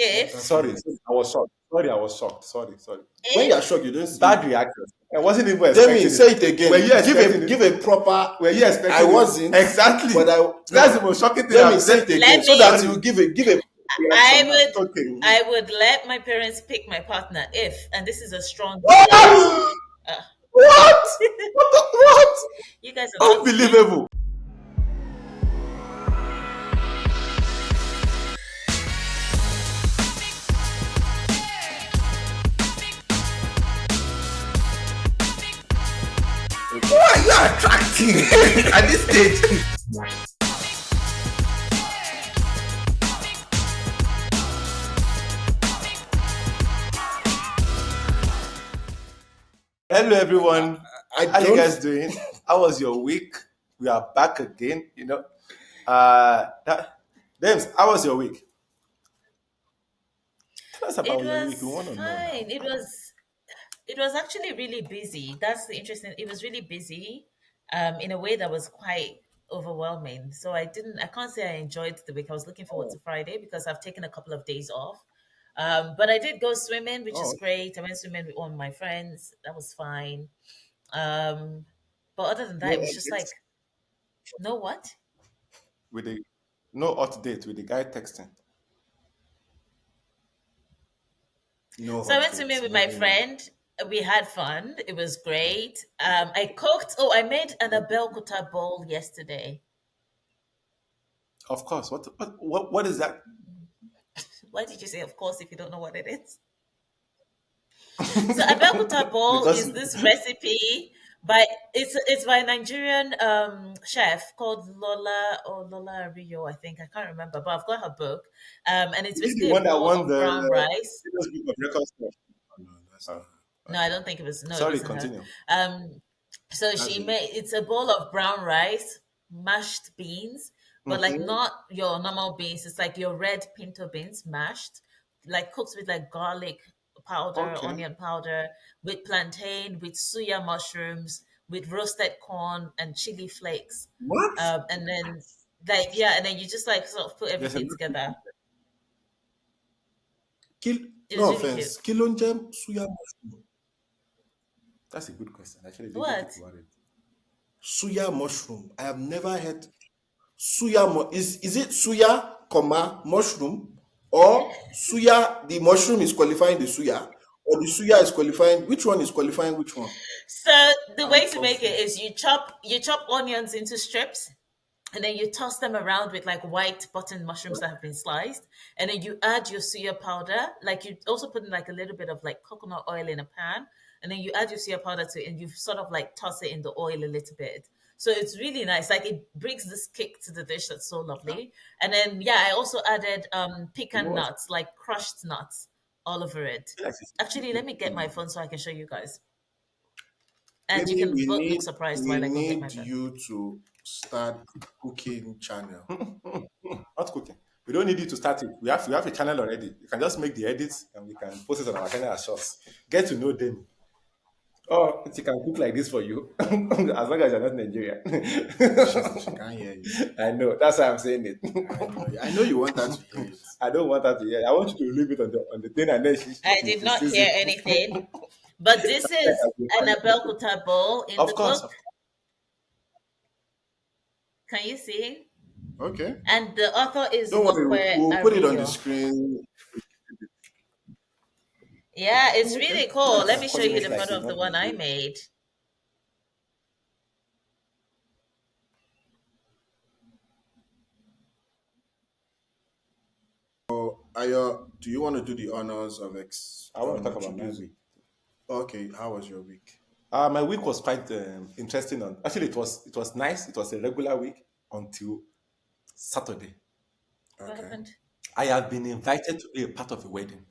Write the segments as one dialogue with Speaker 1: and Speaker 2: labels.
Speaker 1: What
Speaker 2: if
Speaker 3: Sorry,
Speaker 1: happened?
Speaker 3: sorry, I was shocked. Sorry, I was shocked. Sorry, sorry.
Speaker 1: When you are
Speaker 2: if
Speaker 1: shocked, you don't see.
Speaker 3: Bad reaction. I wasn't even
Speaker 1: Demi,
Speaker 3: expecting it.
Speaker 1: say it
Speaker 3: Were
Speaker 1: again.
Speaker 3: you expecting
Speaker 1: Give
Speaker 3: it?
Speaker 1: a proper.
Speaker 3: Were you
Speaker 1: I
Speaker 3: expecting it?
Speaker 1: wasn't,
Speaker 3: Exactly.
Speaker 1: but I
Speaker 3: That's the
Speaker 1: no.
Speaker 3: most shocking thing
Speaker 1: Demi,
Speaker 3: I've
Speaker 1: say
Speaker 3: said.
Speaker 1: it again
Speaker 2: let
Speaker 1: so that
Speaker 2: me,
Speaker 1: you
Speaker 3: Sorry.
Speaker 1: give a
Speaker 2: I
Speaker 1: reaction now.
Speaker 2: would,
Speaker 3: Okay.
Speaker 1: Mhm.
Speaker 2: I would let my parents pick my partner if, and this is a strong if.
Speaker 1: What?
Speaker 2: Uh,
Speaker 1: What? What?
Speaker 2: you guys are not sleep.
Speaker 3: Unbelievable.
Speaker 1: Okay.
Speaker 3: Why are you attracting at this stage? Hello, everyone.
Speaker 1: I
Speaker 3: How you
Speaker 1: don't.
Speaker 3: guys doing? How was your week? We are back again. James, how was your week? Tell us
Speaker 2: It
Speaker 3: about your week. We
Speaker 2: was
Speaker 3: want to know now.
Speaker 2: fine. It was actually really busy. That's the interesting. It was really busy, in a way that was quite overwhelming. So I can't say I enjoyed the week. I was looking forward
Speaker 3: Oh,
Speaker 2: to Friday because I've taken a couple of days off. But I did go swimming, which is
Speaker 1: Oh,
Speaker 2: great. I went swimming with one of my friends. That was fine. Um, but other than that,
Speaker 3: no
Speaker 2: it was just
Speaker 3: updates
Speaker 2: like, no what?
Speaker 3: with the no update with the guy texting.
Speaker 1: no
Speaker 2: So I
Speaker 1: hot
Speaker 2: went swimming
Speaker 1: dates.
Speaker 2: with my
Speaker 1: Moving on.
Speaker 2: friend. We had fun. It was great. I cooked. Oh, I made an Abel Kuta bowl yesterday.
Speaker 3: Of course. What is that?
Speaker 2: Why did you say, of course, if you don't know what it is? So Abeokuta bowl
Speaker 3: Because
Speaker 2: is this recipe by it's by a Nigerian chef called Lola Rio, I think. I can't remember, but I've got her book. And it's
Speaker 3: is it the
Speaker 2: basically a
Speaker 3: one that
Speaker 2: bowl
Speaker 3: won
Speaker 2: of
Speaker 3: the
Speaker 2: brown rice.
Speaker 3: Guinness Book of Records?
Speaker 1: Oh, no, that's
Speaker 3: Oh,
Speaker 1: not.
Speaker 2: No, I
Speaker 1: Okay,
Speaker 2: don't think it was. No, it
Speaker 3: sorry,
Speaker 2: wasn't her.
Speaker 3: continue.
Speaker 2: Um, so
Speaker 1: that's
Speaker 2: she
Speaker 1: it.
Speaker 2: made it's a bowl of brown rice, mashed beans, but like
Speaker 3: Hmm.
Speaker 2: not your normal beans. It's like your red pinto beans mashed, like cooked with like garlic powder,
Speaker 3: Okay.
Speaker 2: onion powder, with plantain, with suya mushrooms, with roasted corn and chili flakes.
Speaker 3: What?
Speaker 2: And then like yeah, and then you just like sort of put
Speaker 3: There's a
Speaker 2: everything
Speaker 3: lot of
Speaker 2: together.
Speaker 1: Kil,
Speaker 2: It
Speaker 1: no
Speaker 2: was really cute.
Speaker 1: offense. Kilonjem suya mushroom.
Speaker 3: That's a good question. Actually, I didn't even think
Speaker 2: What?
Speaker 3: about it.
Speaker 1: Suya mushroom. I have never heard is it suya comma mushroom, or suya the mushroom is qualifying the suya, or the suya is qualifying which one is qualifying which one?
Speaker 2: So the
Speaker 1: I'm
Speaker 2: way to make it
Speaker 1: confused.
Speaker 2: is you chop onions into strips, and then you toss them around with like white button mushrooms that have been sliced, and then you add your suya powder. Like you also put in like a little bit of like coconut oil in a pan, and then you add your suya powder to it, and you sort of like toss it in the oil a little bit. So it's really nice. Like it brings this kick to the dish that's so lovely. And then yeah, I also added
Speaker 3: You know
Speaker 2: pecan
Speaker 3: what?
Speaker 2: nuts, like crushed nuts, all over it.
Speaker 3: I feel like it's
Speaker 2: Actually, let me get my
Speaker 1: Hmm.
Speaker 2: phone so I can show you guys. And you
Speaker 1: Maybe
Speaker 2: can both look surprised
Speaker 1: we
Speaker 2: while I go get my
Speaker 1: need
Speaker 2: phone.
Speaker 1: you to start cooking channel.
Speaker 3: not cooking. We don't need you to start it. We have a channel already. You can just make the edits and we can post it on our channel as shorts. Get to know them. Oh, she can cook like this for you, as long as you're not Nigerian.
Speaker 1: She can't hear you.
Speaker 3: I know. That's why I'm saying it.
Speaker 1: I know you want her to hear it.
Speaker 3: I don't want her to hear. I want you to leave it on the thing, and then
Speaker 2: I
Speaker 3: she
Speaker 2: did not
Speaker 3: sees
Speaker 2: hear
Speaker 3: it.
Speaker 2: anything. But this is an Abelkuta bowl in
Speaker 3: Of
Speaker 2: the
Speaker 3: course.
Speaker 2: book. Can you see?
Speaker 1: Okay.
Speaker 2: And the author is
Speaker 1: Don't worry,
Speaker 2: Lokwe
Speaker 1: we'll put it on the
Speaker 2: Ario.
Speaker 1: screen.
Speaker 2: Yeah, it's
Speaker 1: Okay,
Speaker 2: really cool. Let
Speaker 3: I'm
Speaker 2: me
Speaker 1: that's
Speaker 2: show
Speaker 3: calling
Speaker 2: you
Speaker 3: it
Speaker 2: the
Speaker 3: like
Speaker 2: photo
Speaker 3: it's
Speaker 2: of the
Speaker 3: not
Speaker 2: one I
Speaker 3: Nigeria.
Speaker 2: made.
Speaker 1: Ayo, do you want to do the honors of
Speaker 3: I want to talk about my
Speaker 1: introduce?
Speaker 3: week.
Speaker 1: Okay, how was your week?
Speaker 3: My week was quite interesting. Actually, it was nice. It was a regular week until Saturday.
Speaker 2: What
Speaker 1: Okay.
Speaker 2: happened?
Speaker 3: I have been invited to be a part of a wedding,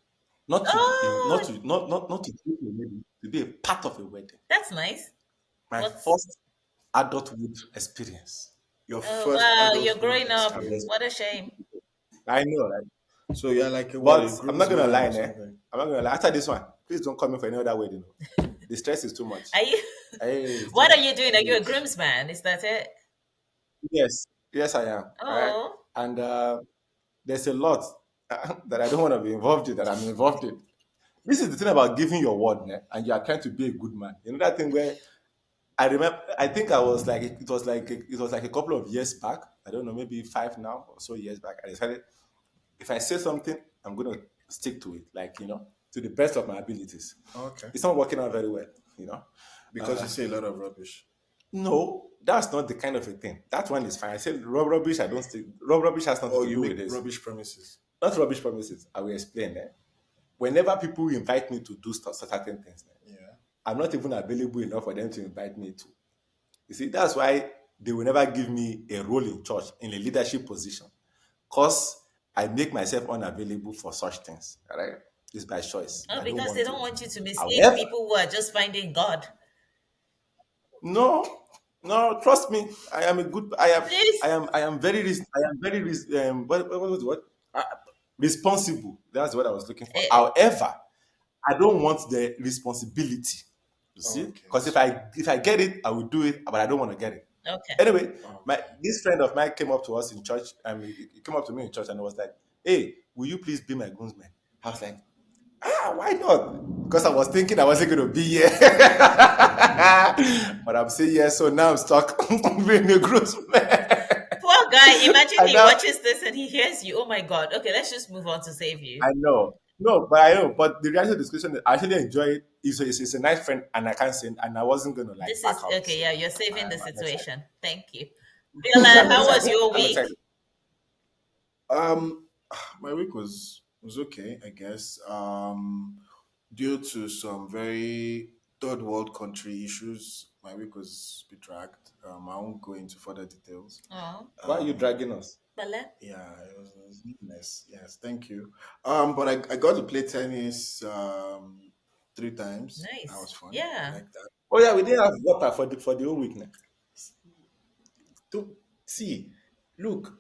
Speaker 3: not to be not
Speaker 2: Oh,
Speaker 3: to not to do a wedding, to be a part of a wedding.
Speaker 2: that's nice.
Speaker 3: My
Speaker 2: What's
Speaker 3: first adulthood experience.
Speaker 1: Your
Speaker 2: Oh
Speaker 1: first
Speaker 2: wow, you're
Speaker 1: adulthood
Speaker 2: growing up.
Speaker 3: I'm
Speaker 1: experience.
Speaker 2: What a shame.
Speaker 3: I know, right?
Speaker 1: So you're like a what, a
Speaker 3: But I'm not gonna
Speaker 1: groomsman
Speaker 3: lie,
Speaker 1: or
Speaker 3: eh?
Speaker 1: something?
Speaker 3: I'm not gonna lie. After this one, please don't call me for any other wedding. Oh. The stress is too much.
Speaker 2: Are you
Speaker 3: Hey, it's too
Speaker 2: what are
Speaker 3: much.
Speaker 2: you doing? Are you a groomsman? Is that it?
Speaker 3: Yes, yes, I am. All right,
Speaker 2: Oh.
Speaker 3: and there's a lot. that I don't want to be involved in, that I'm involved in. This is the thing about giving your word, ne? And you are trying to be a good man. You know that thing where I remember. I think I was like it was like a couple of years back. I don't know, maybe 5 now or so years back. I decided if I say something, I'm gonna stick to it, like to the best of my abilities.
Speaker 1: Okay.
Speaker 3: It's not working out very well,
Speaker 1: Because you say a lot of rubbish.
Speaker 3: No, that's not the kind of a thing. That one is fine. I said rubbish. I don't stick. Rubbish has nothing
Speaker 1: Or
Speaker 3: to
Speaker 1: you
Speaker 3: do with
Speaker 1: make
Speaker 3: this.
Speaker 1: rubbish promises.
Speaker 3: Not rubbish promises. I will explain. Whenever people invite me to do certain things,
Speaker 1: Yeah.
Speaker 3: I'm not even available enough for them to invite me to. You see, that's why they will never give me a role in church in a leadership position, because I make myself unavailable for such things. All right, it's by choice.
Speaker 2: Oh,
Speaker 3: I don't
Speaker 2: because they
Speaker 3: want
Speaker 2: don't
Speaker 3: to.
Speaker 2: want you to mislead
Speaker 3: However,
Speaker 2: people who are just finding God.
Speaker 3: no, no, trust me. I am a good. I am.
Speaker 2: Please.
Speaker 3: I am very. I am very. What was the word? Responsible. That's what I was looking for.
Speaker 2: Eh,
Speaker 3: However, I don't want the responsibility. You see,
Speaker 1: Okay.
Speaker 3: because if I get it, I will do it. But I don't want to get it.
Speaker 2: okay.
Speaker 3: Anyway, this friend of mine came up to us in church. He came up to me in church and was like, "Hey, will you please be my groomsman?" I was like, why not? Because I was thinking I wasn't going to be here. But I'm saying yes, so now I'm stuck being a groomsman.
Speaker 2: Poor guy. Imagine
Speaker 3: And
Speaker 2: he
Speaker 3: now,
Speaker 2: watches this and he hears you. Oh my God. Okay, let's just move on to save you.
Speaker 3: I know. No, but I know. But the reality of the discussion, I actually enjoy it. It's a nice friend, and I can't say, and I wasn't going to like
Speaker 2: This
Speaker 3: back
Speaker 2: is
Speaker 3: out.
Speaker 2: okay.
Speaker 3: So
Speaker 2: Yeah, you're saving the
Speaker 3: I'm excited.
Speaker 2: situation. Thank you. Bella,
Speaker 3: I'm
Speaker 2: how was
Speaker 3: excited.
Speaker 2: your
Speaker 3: I'm
Speaker 2: week?
Speaker 3: excited.
Speaker 1: Um, my week was okay, I guess. Due to some very third world country issues, my week was a bit dragged. I won't go into further details.
Speaker 2: Oh,
Speaker 3: Why are you
Speaker 1: Um,
Speaker 3: dragging us?
Speaker 2: Bella.
Speaker 1: yeah, it was nice. Yes, thank you. But I got to play tennis 3 times. That
Speaker 2: Nice.
Speaker 1: was fun. I
Speaker 2: Yeah.
Speaker 1: like that.
Speaker 3: Oh yeah, we didn't have water for the whole week now.
Speaker 1: To see, look,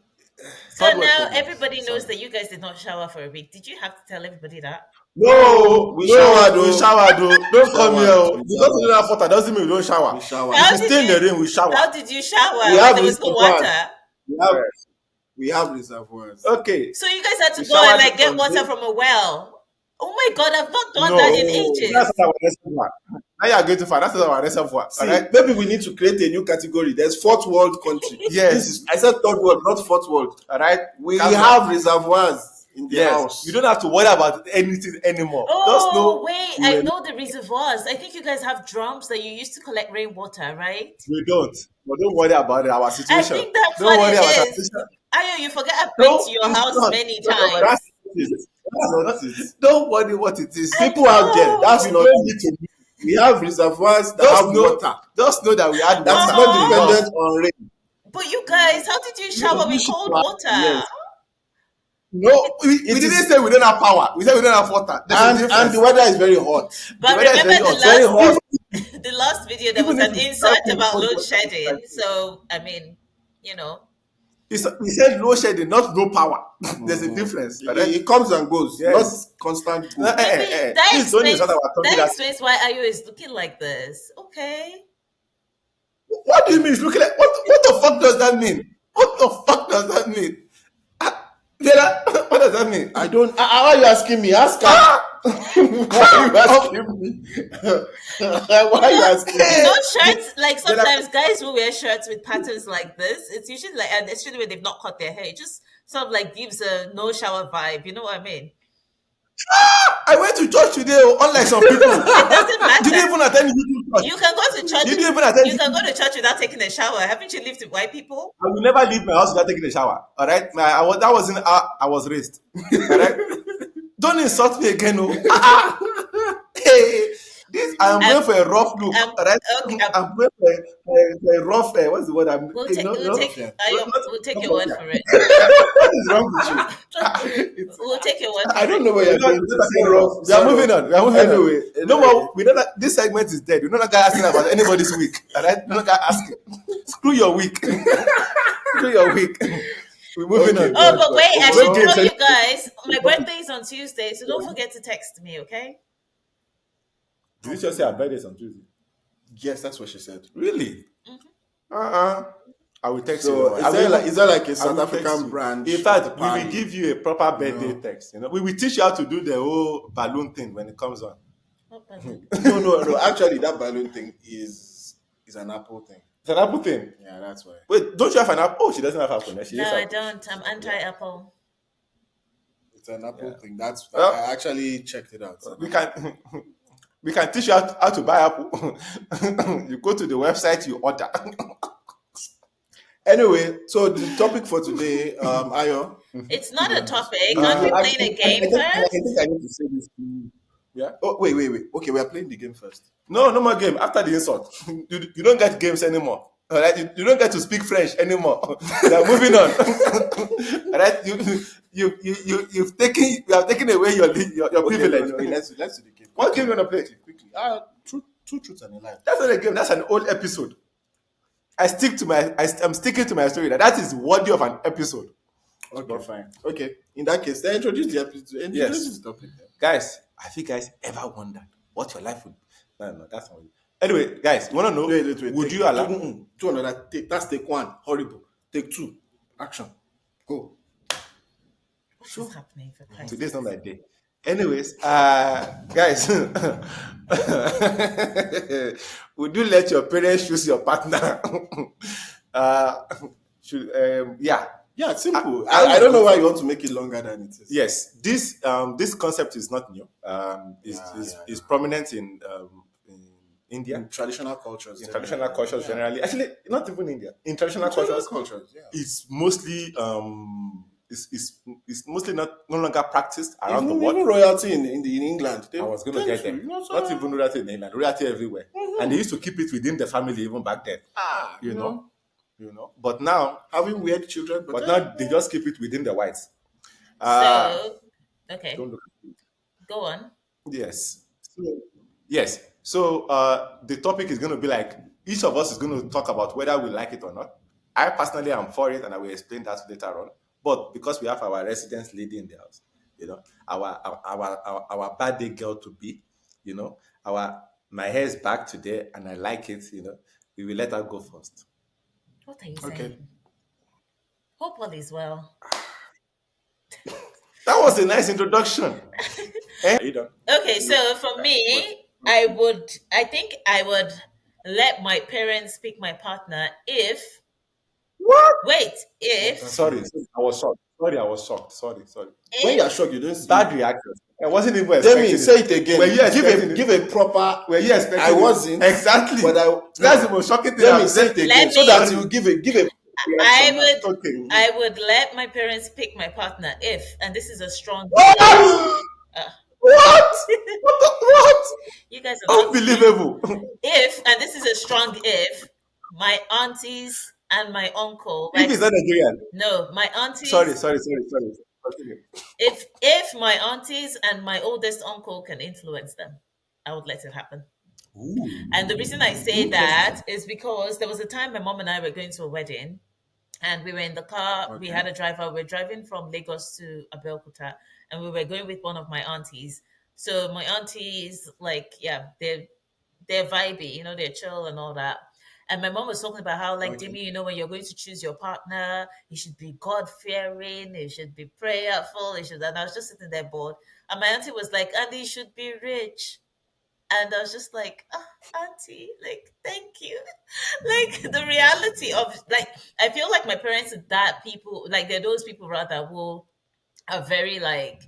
Speaker 2: So
Speaker 3: Third world
Speaker 2: now
Speaker 3: problems.
Speaker 2: everybody knows
Speaker 3: Sorry.
Speaker 2: that you guys did not shower for a week. Did you have to tell everybody that?
Speaker 1: no, we showered,
Speaker 3: We
Speaker 1: though.
Speaker 3: showered, though. Don't come here.
Speaker 1: Showered,
Speaker 3: Oh.
Speaker 1: we
Speaker 3: Because we
Speaker 1: showered,
Speaker 3: don't have water doesn't mean we don't shower.
Speaker 1: we showered.
Speaker 3: If
Speaker 2: How
Speaker 3: we
Speaker 2: did
Speaker 3: stay in
Speaker 2: you
Speaker 3: the rain, we shower.
Speaker 2: how did you shower
Speaker 1: We
Speaker 2: when
Speaker 1: have
Speaker 2: there was no
Speaker 1: reservoirs.
Speaker 2: water?
Speaker 1: We have
Speaker 3: Yes.
Speaker 1: we have reservoirs.
Speaker 3: Okay.
Speaker 2: So you guys had to
Speaker 3: We
Speaker 2: go and
Speaker 3: showered
Speaker 2: like get
Speaker 3: on
Speaker 2: water
Speaker 3: day.
Speaker 2: from a well. Oh my God, I've not done that in
Speaker 3: No,
Speaker 1: No.
Speaker 3: that's
Speaker 2: ages.
Speaker 3: not our reservoir. Now you are going too far. That's not our reservoir. All
Speaker 1: See,
Speaker 3: right.
Speaker 1: maybe we need to create a new category. There's fourth world country. This
Speaker 3: Yes.
Speaker 1: is I said third world, not fourth world.
Speaker 3: All right.
Speaker 1: We
Speaker 3: Calm down.
Speaker 1: have reservoirs in the
Speaker 3: Yes.
Speaker 1: house.
Speaker 3: You don't have to worry about anything anymore. Just
Speaker 2: Oh,
Speaker 3: know
Speaker 2: wait,
Speaker 3: we
Speaker 2: I
Speaker 3: were-
Speaker 2: know the reservoirs. I think you guys have drums that you used to collect rainwater, right?
Speaker 3: we don't. But don't worry about it, our
Speaker 2: I
Speaker 3: situation.
Speaker 2: think that's
Speaker 3: Don't
Speaker 2: what
Speaker 3: worry
Speaker 2: it
Speaker 3: about our
Speaker 2: is.
Speaker 3: situation.
Speaker 2: Ayo, you forget I've been
Speaker 1: No,
Speaker 2: to your
Speaker 1: it's
Speaker 2: house
Speaker 1: not.
Speaker 2: many
Speaker 1: No,
Speaker 2: times.
Speaker 3: That's it.
Speaker 1: That's not it.
Speaker 3: Don't worry what it is.
Speaker 2: I
Speaker 1: People out there,
Speaker 2: know.
Speaker 1: that's
Speaker 3: We
Speaker 1: not
Speaker 3: don't need
Speaker 1: it.
Speaker 3: to.
Speaker 1: We have reservoirs that
Speaker 3: Just
Speaker 1: have
Speaker 3: know.
Speaker 1: water.
Speaker 3: Just know that we had
Speaker 1: That is
Speaker 3: water.
Speaker 1: not
Speaker 2: Uh-huh.
Speaker 1: dependent on rain.
Speaker 2: But you guys, how did you shower with
Speaker 1: should
Speaker 2: cold
Speaker 1: have-
Speaker 2: water?
Speaker 1: yes.
Speaker 3: No, we
Speaker 1: It
Speaker 3: didn't
Speaker 1: is-
Speaker 3: say we don't have power. We said we don't have water. There's a
Speaker 1: And
Speaker 3: difference.
Speaker 1: the weather is very hot.
Speaker 2: But
Speaker 3: weather is
Speaker 2: remember
Speaker 3: very
Speaker 2: the
Speaker 3: hot. Very hot.
Speaker 2: last the last video there
Speaker 3: Even
Speaker 2: was
Speaker 3: if
Speaker 2: an
Speaker 3: it's
Speaker 2: insert
Speaker 3: starting
Speaker 2: about
Speaker 3: cold
Speaker 2: load
Speaker 3: water,
Speaker 2: shedding. So I mean, you know.
Speaker 3: we said low shedding, not no power. There's a difference.
Speaker 1: It, it comes and goes,
Speaker 3: Yes.
Speaker 1: not constant go.
Speaker 2: Maybe that
Speaker 3: Please don't
Speaker 2: explains
Speaker 3: insult our tongue.
Speaker 2: that explains why Ayo is looking like this. Okay.
Speaker 3: What do you mean? It's looking like what the fuck does that mean? What the fuck does that mean? Dela, what does that mean?
Speaker 1: I don't. Why are you asking me? Ask her. Why are you asking me? Why are you asking me?
Speaker 2: You know, shirts like sometimes guys will wear shirts with patterns like this. It's usually like, and especially when they've not cut their hair, it just sort of like gives a no shower vibe. You know what I mean?
Speaker 3: I went to church today, unlike some people.
Speaker 2: It doesn't matter.
Speaker 3: You didn't even attend YouTube church.
Speaker 2: You can go to church.
Speaker 3: You didn't even attend.
Speaker 2: You can go to church without taking a shower. Haven't you lived with white people?
Speaker 3: I will never leave my house without taking a shower. All right, that wasn't how I was raised. All right, don't insult me again, oh. Hey, this I am going for a rough look. All right,
Speaker 2: okay,
Speaker 3: I'm going for a rough. What's the word?
Speaker 2: We'll take your word for it.
Speaker 3: What is wrong with you?
Speaker 2: We'll take your word for
Speaker 1: I don't
Speaker 2: it.
Speaker 1: know where you're going to say rough.
Speaker 3: We are moving on. We are moving
Speaker 1: Anyway,
Speaker 3: on. No more. We know that this segment is dead. We're not gonna asking about anybody's week. All right, we're not gonna asking. Screw your week. Screw your week. We're moving
Speaker 1: Okay.
Speaker 3: on.
Speaker 2: Oh, but wait, I should
Speaker 3: Okay,
Speaker 2: tell
Speaker 3: so-
Speaker 2: you guys, my birthday is on Tuesday, so don't forget to text me, okay?
Speaker 3: Did you just say our birthday is on Tuesday?
Speaker 1: Yes, that's what she said.
Speaker 3: Really?
Speaker 1: Uh-uh.
Speaker 3: I will text you. Don't
Speaker 1: So
Speaker 3: worry. I will even,
Speaker 1: is there like a
Speaker 3: I
Speaker 1: South
Speaker 3: will text
Speaker 1: African
Speaker 3: you.
Speaker 1: branch
Speaker 3: In
Speaker 1: of the
Speaker 3: fact, we will
Speaker 1: party?
Speaker 3: give you a proper
Speaker 1: You
Speaker 3: birthday
Speaker 1: know?
Speaker 3: text. We will teach you how to do the whole balloon thing when it comes on.
Speaker 2: What balloon?
Speaker 1: No. Actually, that balloon thing is an Apple thing.
Speaker 3: It's an Apple thing.
Speaker 1: Yeah, that's why.
Speaker 3: Wait, don't you have an Apple? Oh, she doesn't have Apple. No, she
Speaker 2: No,
Speaker 3: is
Speaker 2: I
Speaker 3: Apple.
Speaker 2: don't. I'm
Speaker 3: Yeah,
Speaker 2: anti-Apple.
Speaker 1: It's an Apple
Speaker 3: yeah.
Speaker 1: thing. That's
Speaker 3: Well,
Speaker 1: I actually checked it out. It's an
Speaker 3: we
Speaker 1: Apple
Speaker 3: can we can teach you how to buy Apple. You go to the website, you order.
Speaker 1: Anyway, so the topic for today, Ayo,
Speaker 2: It's not a topic.
Speaker 1: you
Speaker 2: Aren't we playing
Speaker 1: actually,
Speaker 2: a game
Speaker 1: I
Speaker 2: first?
Speaker 1: think I need to say this to you.
Speaker 3: Yeah.
Speaker 1: Oh, wait. Okay, we are playing the game first.
Speaker 3: No, no more game. After the insult, you don't get games anymore. All right, you don't get to speak French anymore. We are moving on. All right, you have taken away your
Speaker 1: Okay,
Speaker 3: privilege.
Speaker 1: no, let's do the game.
Speaker 3: What game you wanna play?
Speaker 1: Quickly. Two truths and a lie.
Speaker 3: That's not a game. That's an old episode. I'm sticking to my story. That is worthy of an episode.
Speaker 1: Okay, fine. Okay, in that case, then introduce the episode.
Speaker 3: Yes.
Speaker 1: Introduce the topic. Then.
Speaker 3: Guys, have you guys ever wondered what your life would? No, that's not. Anyway, guys, you wanna know?
Speaker 1: Wait.
Speaker 3: Would
Speaker 1: take,
Speaker 3: you allow?
Speaker 1: two another take? That's take one. Horrible. Take two. Action. Go.
Speaker 2: What is happening for Christ's
Speaker 3: Today's
Speaker 2: sake?
Speaker 3: not my day. Anyways, guys, would you let your parents choose your partner? uh, yeah,
Speaker 1: Yeah, it's simple.
Speaker 3: I
Speaker 1: I don't know why you want to make it longer than it is.
Speaker 3: yes. This concept is not new. Is prominent in India,
Speaker 1: In traditional cultures.
Speaker 3: in traditional cultures
Speaker 1: yeah.
Speaker 3: generally. Actually, not even India. In traditional
Speaker 1: Traditional
Speaker 3: cultures,
Speaker 1: cultures, yeah.
Speaker 3: it's mostly it's mostly no longer practiced around the world.
Speaker 1: Even royalty in England.
Speaker 3: I was going to get them. Not even royalty in England, royalty everywhere. And they used to keep it within the family even back then. You know. But now,
Speaker 1: having weird children,
Speaker 3: but now they just keep it within the whites.
Speaker 2: So, okay,
Speaker 3: Don't look.
Speaker 2: go on.
Speaker 3: Yes. Yes. So the topic is going to be like each of us is going to talk about whether we like it or not. I personally am for it, and I will explain that later on. But because we have our residence lady in the house, our birthday girl to be, my hair is back today, and I like it. We will let her go first.
Speaker 2: What are you
Speaker 1: Okay.
Speaker 2: saying? Hope all is well.
Speaker 3: That was a nice introduction. Are you done?
Speaker 2: Okay, so for me, I think I would let my parents pick my partner if,
Speaker 3: What?
Speaker 2: wait, if,
Speaker 3: Sorry, I was shocked. Sorry.
Speaker 1: When you are
Speaker 2: if,
Speaker 1: shocked, you don't see.
Speaker 3: Bad reaction. I wasn't even
Speaker 1: Let
Speaker 3: expecting
Speaker 1: me
Speaker 3: it.
Speaker 1: say it again.
Speaker 3: Were you expecting it?
Speaker 1: Give a proper.
Speaker 3: Were you expecting
Speaker 1: I
Speaker 3: it?
Speaker 1: wasn't.
Speaker 3: Exactly.
Speaker 1: But
Speaker 3: That's the most shocking thing
Speaker 1: let
Speaker 3: I've
Speaker 1: me say
Speaker 3: said.
Speaker 1: it again
Speaker 2: Let
Speaker 1: so
Speaker 2: me-
Speaker 1: that you give a reaction.
Speaker 2: I
Speaker 3: Okay.
Speaker 2: would let my parents pick my partner if, and this is a strong,
Speaker 3: What? What?
Speaker 2: you guys are not,
Speaker 3: Unbelievable.
Speaker 2: if, and this is a strong if, my aunties and my uncle,
Speaker 3: If it's not Nigerian.
Speaker 2: no, my aunties,
Speaker 3: Sorry. Continue.
Speaker 2: if my aunties and my oldest uncle can influence them, I would let it happen. And the reason I say that is because there was a time my mom and I were going to a wedding, and we were in the car. We
Speaker 1: Okay.
Speaker 2: had a driver. We're driving from Lagos to Abeokuta, and we were going with one of my aunties. So my aunties, like, yeah, they're vibey, they're chill and all that. And my mom was talking about how, like,
Speaker 1: Okay.
Speaker 2: Jimmy, when you're going to choose your partner, you should be God fearing, you should be prayerful, you should. And I was just sitting there bored, and my auntie was like, "And you should be rich." And I was just like, oh, auntie, like, thank you. Like, the reality of, like, I feel like my parents are that people, like, they're those people rather who are very, like,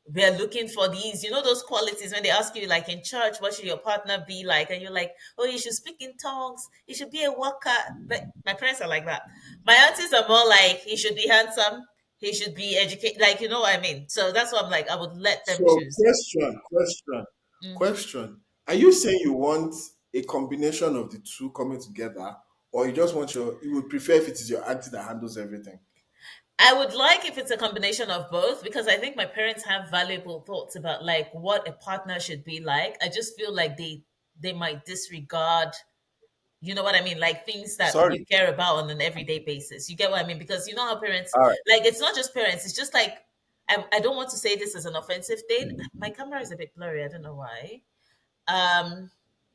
Speaker 2: they're looking for these, those qualities when they ask you, like, in church, what should your partner be like? And you're like, oh, you should speak in tongues. You should be a worker. But my parents are like that. My aunties are more like, he should be handsome. He should be educated. Like, you know what I mean? So that's why I'm like, I would let them
Speaker 1: So
Speaker 2: choose.
Speaker 1: question. Are you saying you want a combination of the two coming together, or you just want you would prefer if it is your auntie that handles everything?
Speaker 2: I would like if it's a combination of both, because I think my parents have valuable thoughts about, like, what a partner should be like. I just feel like they might disregard, you know what I mean, like things that
Speaker 3: Sorry.
Speaker 2: you care about on an everyday basis. You get what I mean? Because you know how parents,
Speaker 3: All right.
Speaker 2: like, it's not just parents. It's just like, I don't want to say this as an offensive thing. My camera is a bit blurry. I don't know why.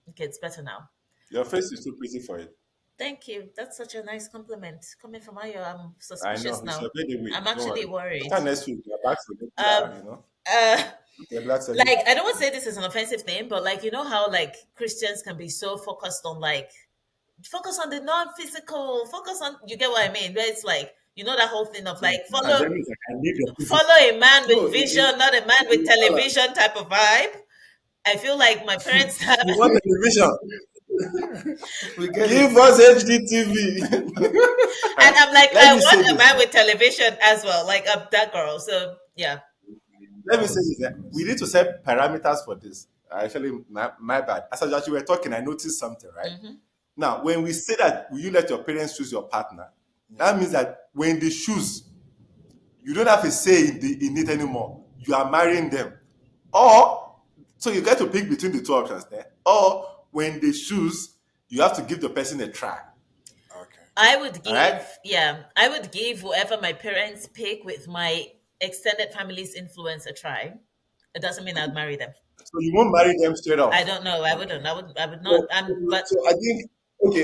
Speaker 2: Okay, it's better now.
Speaker 3: Your face is too pretty for it.
Speaker 2: Thank you. That's such a nice compliment. Coming from Ayo, I'm
Speaker 3: I know
Speaker 2: suspicious
Speaker 3: it's your
Speaker 2: now.
Speaker 3: baby week.
Speaker 2: I'm
Speaker 3: Don't
Speaker 2: actually
Speaker 3: worry.
Speaker 2: worried.
Speaker 3: After next week, we're back to
Speaker 2: Um,
Speaker 3: regular,
Speaker 2: uh,
Speaker 3: regular service.
Speaker 2: like I don't want to say this is an offensive thing, but like you know how like Christians can be so focused on like focus on the non-physical, focus on you get what I mean? Where it's like you know that whole thing of like
Speaker 3: And then it's like, I need your physical.
Speaker 2: follow a man
Speaker 1: No,
Speaker 2: with vision, not a man with television type of vibe. I feel like my parents have,
Speaker 1: you want television?
Speaker 3: We get it.
Speaker 1: Give us HDTV.
Speaker 2: and I'm like,
Speaker 1: Let
Speaker 2: I
Speaker 1: me say
Speaker 2: want a
Speaker 1: this.
Speaker 2: man with television as well, like that girl. So yeah,
Speaker 3: Let me say this. We need to set parameters for this. Actually, my bad. As you were talking, I noticed something, right? Now, when we say that will you let your parents choose your partner, that means that when they choose, you don't have a say in it anymore. You are marrying them. Or, so you get to pick between the two options there. Or, when they choose, you have to give the person a try.
Speaker 1: Okay.
Speaker 2: I would
Speaker 3: All right?
Speaker 2: I would give whoever my parents pick with my extended family's influence a try. It doesn't mean I'd marry them.
Speaker 3: So you won't marry them straight
Speaker 2: I
Speaker 3: off.
Speaker 2: don't know. I
Speaker 1: Okay.
Speaker 2: wouldn't. I would not.
Speaker 1: So,
Speaker 2: But
Speaker 1: so I think okay.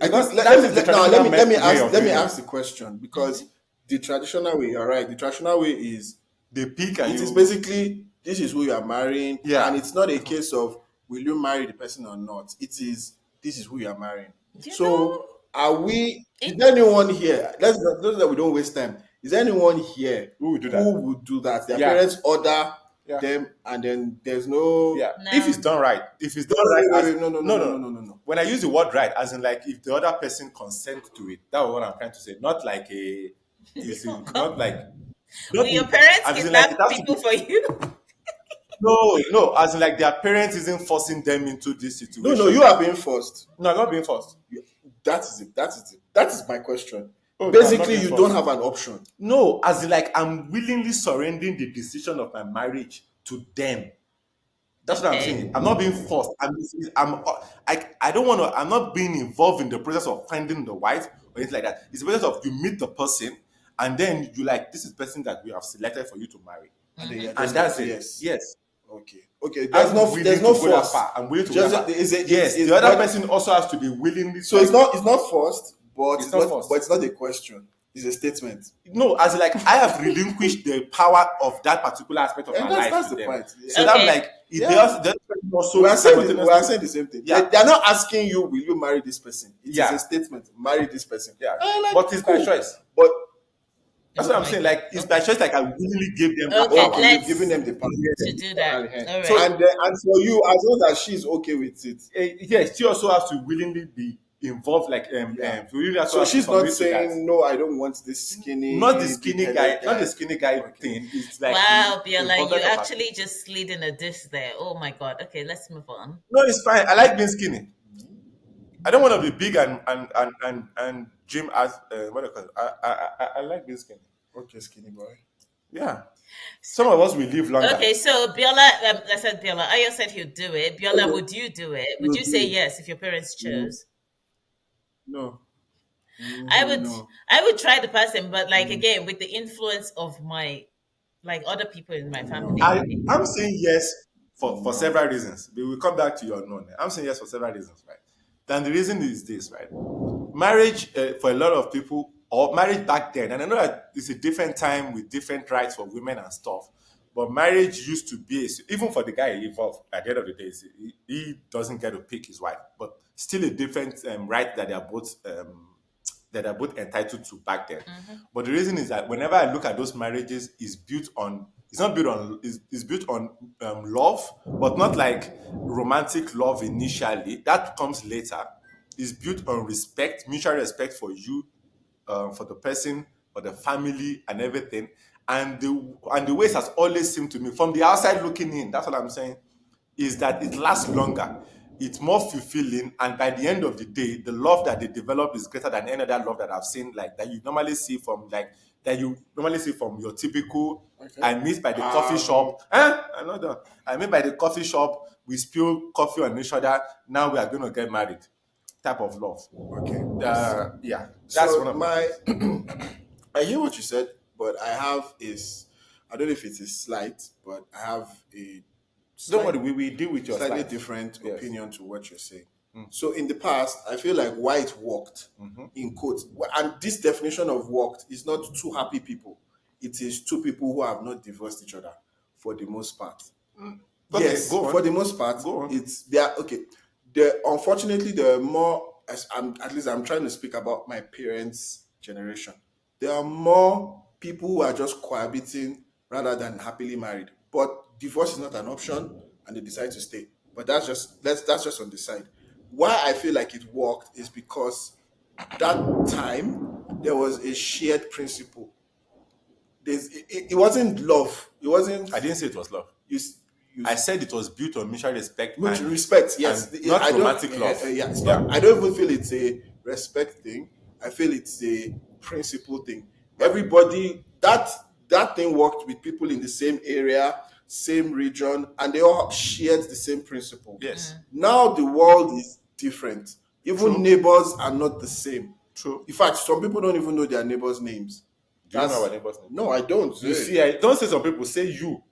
Speaker 1: I think
Speaker 3: Because that is the
Speaker 1: now
Speaker 3: traditional way
Speaker 1: ask
Speaker 3: of
Speaker 1: let me
Speaker 3: doing it.
Speaker 1: ask the question because the traditional way, you're right. The traditional way is
Speaker 3: They pick and
Speaker 1: it is
Speaker 3: you,
Speaker 1: basically this is who you are marrying, and
Speaker 3: yeah.
Speaker 1: it's not a case of will you marry the person or not. It is this is who you are marrying.
Speaker 2: you know,
Speaker 1: So are we? Is
Speaker 2: it,
Speaker 1: there anyone here? Let's that we don't waste time. Is there anyone here
Speaker 3: Who will do that?
Speaker 1: who would do that? Their
Speaker 3: Yeah.
Speaker 1: parents order
Speaker 3: Yeah.
Speaker 1: them, and then there's no.
Speaker 3: Yeah. If it's
Speaker 2: no.
Speaker 3: done right, if it's
Speaker 1: No,
Speaker 3: done right, as
Speaker 1: no, no, no,
Speaker 3: no,
Speaker 1: no, no,
Speaker 3: no.
Speaker 1: no, no, no.
Speaker 3: When I use the word right, as in like if the other person consent to it, that's what I'm trying to say. Not like a, it's
Speaker 2: Oh,
Speaker 3: not
Speaker 2: God.
Speaker 3: like,
Speaker 2: Will
Speaker 3: not
Speaker 2: your
Speaker 3: in,
Speaker 2: parents
Speaker 3: as in like it
Speaker 2: kidnap
Speaker 3: has to
Speaker 2: people
Speaker 3: be.
Speaker 2: for you?
Speaker 3: No, as in like their parents isn't forcing them into this
Speaker 1: No, no,
Speaker 3: situation.
Speaker 1: you are being forced.
Speaker 3: No, I'm not being forced.
Speaker 1: That is it. That is it. That is my question.
Speaker 3: Oh, no, I'm not
Speaker 1: Basically,
Speaker 3: being
Speaker 1: you don't
Speaker 3: forced.
Speaker 1: have an option.
Speaker 3: No, as in like I'm willingly surrendering the decision of my marriage to them. That's what I'm
Speaker 2: Okay.
Speaker 3: saying. I'm not being forced. I don't want to. I'm not being involved in the process of finding the wife or anything like that. It's the process of you meet the person, and then you like this is the person that we have selected for you to marry,
Speaker 1: And then you're
Speaker 3: and
Speaker 1: just like,
Speaker 3: that's it.
Speaker 1: yes.
Speaker 3: Yes,
Speaker 1: Okay. Okay.
Speaker 3: I'm
Speaker 1: There's
Speaker 3: willing
Speaker 1: no
Speaker 3: to go that
Speaker 1: force.
Speaker 3: far. I'm willing to go
Speaker 1: Just
Speaker 3: that far.
Speaker 1: is it
Speaker 3: Yes,
Speaker 1: is
Speaker 3: the other
Speaker 1: but
Speaker 3: person also has to be willingly.
Speaker 1: so it's not forced, but
Speaker 3: It's not forced.
Speaker 1: but it's not a question. It's a statement.
Speaker 3: No, as in like I have relinquished the power of that particular aspect of
Speaker 1: And
Speaker 3: my life
Speaker 1: that's
Speaker 3: to
Speaker 1: the
Speaker 3: them.
Speaker 1: point.
Speaker 3: So
Speaker 1: Yeah.
Speaker 3: that I'm
Speaker 2: Okay.
Speaker 3: like, if
Speaker 1: Yeah.
Speaker 3: the other person also
Speaker 1: We are
Speaker 3: simultaneously,
Speaker 1: saying the same thing.
Speaker 3: yeah,
Speaker 1: They are not asking you, will you marry this person? It is
Speaker 3: yeah,
Speaker 1: a statement. Marry this person.
Speaker 3: yeah.
Speaker 1: Like,
Speaker 3: But it's by
Speaker 1: cool.
Speaker 3: choice.
Speaker 1: But
Speaker 3: That's
Speaker 2: Oh
Speaker 3: what I'm
Speaker 2: my
Speaker 3: saying.
Speaker 2: God.
Speaker 3: Like it's by choice. Like I willingly gave them that
Speaker 2: Okay.
Speaker 3: power.
Speaker 1: okay, you've given
Speaker 2: Let's
Speaker 1: them the power.
Speaker 2: to do that. All
Speaker 3: So
Speaker 2: right.
Speaker 1: And for you, as long as she's okay with it.
Speaker 3: yes, she also has to willingly be involved. Like
Speaker 1: Yeah.
Speaker 3: she really also
Speaker 1: So
Speaker 3: has to
Speaker 1: she's not
Speaker 3: commit to that.
Speaker 1: saying no, I don't want this skinny,
Speaker 3: Not the skinny guy,
Speaker 1: big-headed
Speaker 3: not the skinny guy
Speaker 1: Okay.
Speaker 3: thing. It's like
Speaker 2: Wow,
Speaker 3: the
Speaker 2: Biola, you
Speaker 3: involvement of her.
Speaker 2: actually just slid in a diss there. Oh my God. Okay, let's move on.
Speaker 3: No, it's fine. I like being skinny. I don't want to be big and gym as what do you call it? I like being skinny.
Speaker 1: Okay, skinny boy.
Speaker 3: Yeah, some of us will live longer.
Speaker 2: Okay, so Biola, I said Biola. Ayo said he'd do it. Biola, would you do it? Would
Speaker 1: You
Speaker 2: you say
Speaker 1: do.
Speaker 2: yes if your parents
Speaker 1: No.
Speaker 2: chose?
Speaker 1: No.
Speaker 2: I would,
Speaker 1: No.
Speaker 2: I would try the person, but like again, with the influence of my, like other people in my family.
Speaker 3: I
Speaker 2: Right?
Speaker 3: I'm saying yes for
Speaker 1: No.
Speaker 3: several reasons. We will come back to your no. I'm saying yes for several reasons, right? Then the reason is this, right? Marriage for a lot of people, or marriage back then, and I know that it's a different time with different rights for women and stuff. But marriage used to be, even for the guy involved, at the end of the day, he doesn't get to pick his wife, but still a different right that are both entitled to back then. But the reason is that whenever I look at those marriages, it's not built on, it's built on love, but not like romantic love initially. That comes later. It's built on respect, mutual respect for you, for the person, for the family, and everything. And the ways has always seemed to me from the outside looking in. That's what I'm saying. Is that it lasts longer, it's more fulfilling, and by the end of the day, the love that they develop is greater than any other love that I've seen, like that you normally see from your typical.
Speaker 1: Okay.
Speaker 3: I meet by the coffee shop. I know that. I meet by the coffee shop. We spill coffee on each other. Now we are going to get married. Type of love.
Speaker 1: Okay.
Speaker 3: Yeah, that's
Speaker 1: So
Speaker 3: one of
Speaker 1: my I hear what you said, but I don't know if it's a slight, but I have a
Speaker 3: Don't
Speaker 1: slight,
Speaker 3: worry, we will deal with your
Speaker 1: slightly
Speaker 3: slides.
Speaker 1: different
Speaker 3: Yes.
Speaker 1: opinion to what you're saying. So in the past, I feel like white worked in quotes. And this definition of worked is not two happy people. It is two people who have not divorced each other for the most part.
Speaker 3: Okay,
Speaker 1: Yes,
Speaker 3: go
Speaker 1: for
Speaker 3: on.
Speaker 1: the most part,
Speaker 3: Go on.
Speaker 1: it's there. Okay, there unfortunately there are more. As I'm at least I'm trying to speak about my parents' generation. There are more people who are just cohabiting rather than happily married. But divorce is not an option, and they decide to stay. But that's just on the side. Why I feel like it worked is because that time there was a shared principle. It wasn't love. It wasn't
Speaker 3: I didn't say it was love.
Speaker 1: you. You
Speaker 3: I said it was built on mutual respect
Speaker 1: mutual
Speaker 3: and
Speaker 1: respect, yes.
Speaker 3: not
Speaker 1: I don't.
Speaker 3: romantic love.
Speaker 1: Yeah, it's
Speaker 3: Yeah.
Speaker 1: not. I don't even feel it's a respect thing. I feel it's a principle thing. Everybody that thing worked with people in the same area, same region, and they all shared the same principle.
Speaker 3: Yes.
Speaker 1: Now the world is different. Even
Speaker 3: True.
Speaker 1: neighbors are not the same.
Speaker 3: True.
Speaker 1: In fact, some people don't even know their neighbors' names.
Speaker 3: Do you know
Speaker 1: That's
Speaker 3: our neighbor's name?
Speaker 1: no, I don't.
Speaker 3: You see, I don't say some people, say you.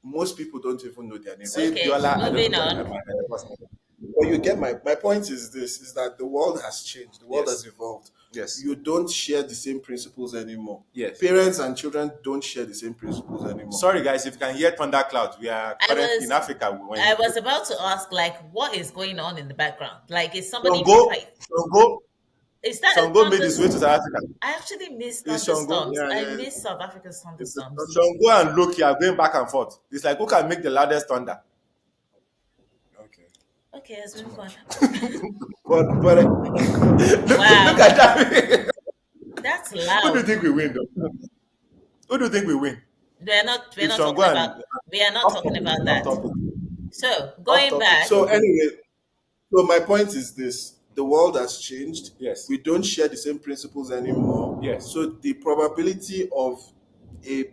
Speaker 1: Most people don't even know their neighbors.
Speaker 3: Say
Speaker 2: Okay,
Speaker 3: Biola, I don't
Speaker 2: moving
Speaker 3: know
Speaker 2: on.
Speaker 3: my neighbor's name.
Speaker 1: But you get my point is this is that the world has changed, the world
Speaker 3: Yes.
Speaker 1: has evolved.
Speaker 3: Yes.
Speaker 1: You don't share the same principles anymore.
Speaker 3: Yes.
Speaker 1: Parents and children don't share the same principles anymore.
Speaker 3: Sorry, guys, if you can hear thunder clouds, we are
Speaker 2: I
Speaker 3: currently in
Speaker 2: was
Speaker 3: Africa.
Speaker 2: I was about to ask, like, what is going on in the background? Like, is somebody
Speaker 3: Shango,
Speaker 2: fight?
Speaker 3: Shango,
Speaker 2: Is that a
Speaker 3: Shango made his way to
Speaker 2: thunderstorm?
Speaker 3: South Africa.
Speaker 2: I actually miss
Speaker 3: It's Shango.
Speaker 2: thunderstorms.
Speaker 1: Yeah,
Speaker 2: I
Speaker 1: yeah.
Speaker 2: miss South Africa's
Speaker 1: It's a
Speaker 2: thunderstorms.
Speaker 3: Shango and Loki are going back and forth. It's like who can make the loudest thunder?
Speaker 1: okay.
Speaker 2: Okay, let's move on.
Speaker 1: But
Speaker 3: Look
Speaker 2: Wow,
Speaker 3: at that.
Speaker 2: that's
Speaker 3: Who do you
Speaker 2: loud.
Speaker 3: think we win, though? Who do you think we win?
Speaker 2: We're
Speaker 3: If
Speaker 2: not
Speaker 3: Shango
Speaker 2: talking about
Speaker 3: and
Speaker 2: we are not
Speaker 1: off
Speaker 2: talking
Speaker 1: topic,
Speaker 2: about
Speaker 3: off
Speaker 2: that.
Speaker 3: topic,
Speaker 2: So
Speaker 3: off
Speaker 2: going
Speaker 3: topic.
Speaker 2: back,
Speaker 1: so anyway, so my point is this: the world has changed.
Speaker 3: Yes.
Speaker 1: We don't share the same principles anymore.
Speaker 3: Yes.
Speaker 1: So the probability of a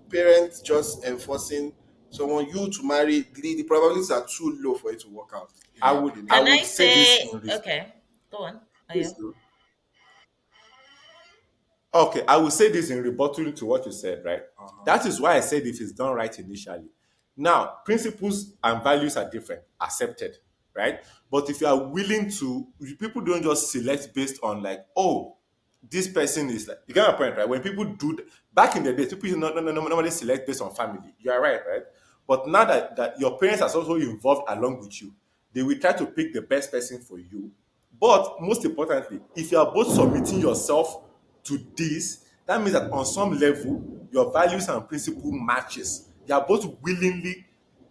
Speaker 1: parent just enforcing someone you to marry, the probabilities are too low for it to work out. In
Speaker 3: I
Speaker 1: my
Speaker 3: would
Speaker 1: opinion.
Speaker 3: I
Speaker 2: can
Speaker 3: would
Speaker 2: I
Speaker 3: say this
Speaker 2: say
Speaker 3: in
Speaker 2: okay, go on. Are
Speaker 3: please
Speaker 2: you?
Speaker 3: do. Okay, I will say this in rebuttal to what you said, right? That is why I said if it's done right initially. Now, principles and values are different, accepted, right? But if you are willing to, people don't just select based on like, oh, this person is like, you get my point, right? When people back in the day, people normally select based on family. You are right, right? But now that your parents are also involved along with you, they will try to pick the best person for you. But most importantly, if you are both submitting yourself to this, that means that on some level, your values and principle matches. You are both willingly,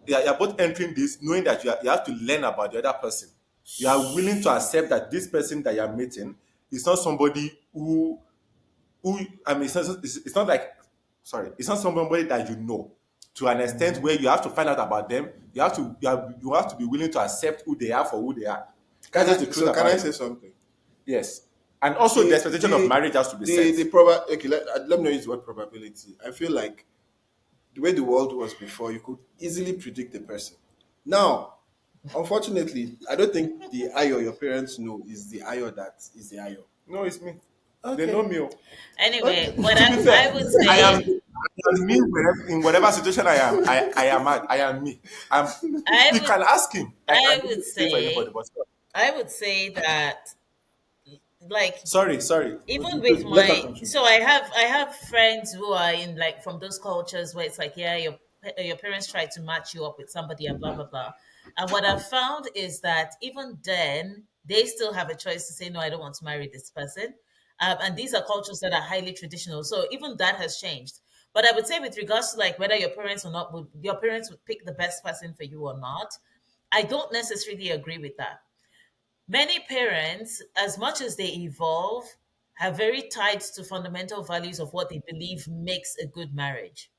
Speaker 3: you are both entering this knowing that you have to learn about the other person. You are willing to accept that this person that you are meeting is not somebody who I mean, it's not like, sorry, it's not somebody that you know to an extent where you have to find out about them. You have to be willing to accept who they are for who they are.
Speaker 1: Can
Speaker 3: That's just the
Speaker 1: I,
Speaker 3: truth
Speaker 1: so can
Speaker 3: about
Speaker 1: I
Speaker 3: it.
Speaker 1: say something?
Speaker 3: Yes, and also the expectation of marriage has to be set.
Speaker 1: Okay, let me use the word probability. I feel like the way the world was before, you could easily predict the person. Now, unfortunately, I don't think the Ayo your parents know is the Ayo that is the Ayo.
Speaker 3: No, it's me. They
Speaker 1: Okay.
Speaker 3: know me. Oh.
Speaker 2: Anyway,
Speaker 1: Okay.
Speaker 2: what
Speaker 3: To be
Speaker 2: I
Speaker 3: fair,
Speaker 2: would
Speaker 3: I
Speaker 2: say
Speaker 3: am me in whatever situation I am. I am me.
Speaker 2: I
Speaker 3: You
Speaker 2: would
Speaker 3: can ask him. I
Speaker 2: I would
Speaker 3: didn't say for anybody,
Speaker 2: say
Speaker 3: but
Speaker 2: I would say that, like,
Speaker 3: sorry.
Speaker 2: even with
Speaker 1: Let her
Speaker 2: my,
Speaker 1: continue.
Speaker 2: so I have friends who are in, like, from those cultures where it's like, yeah, your parents try to match you up with somebody and blah blah blah. And what I've found is that even then they still have a choice to say, no, I don't want to marry this person. And these are cultures that are highly traditional, so even that has changed. But I would say, with regards to, like, whether your parents or not would your parents would pick the best person for you or not, I don't necessarily agree with that. Many parents, as much as they evolve, have very tied to fundamental values of what they believe makes a good marriage.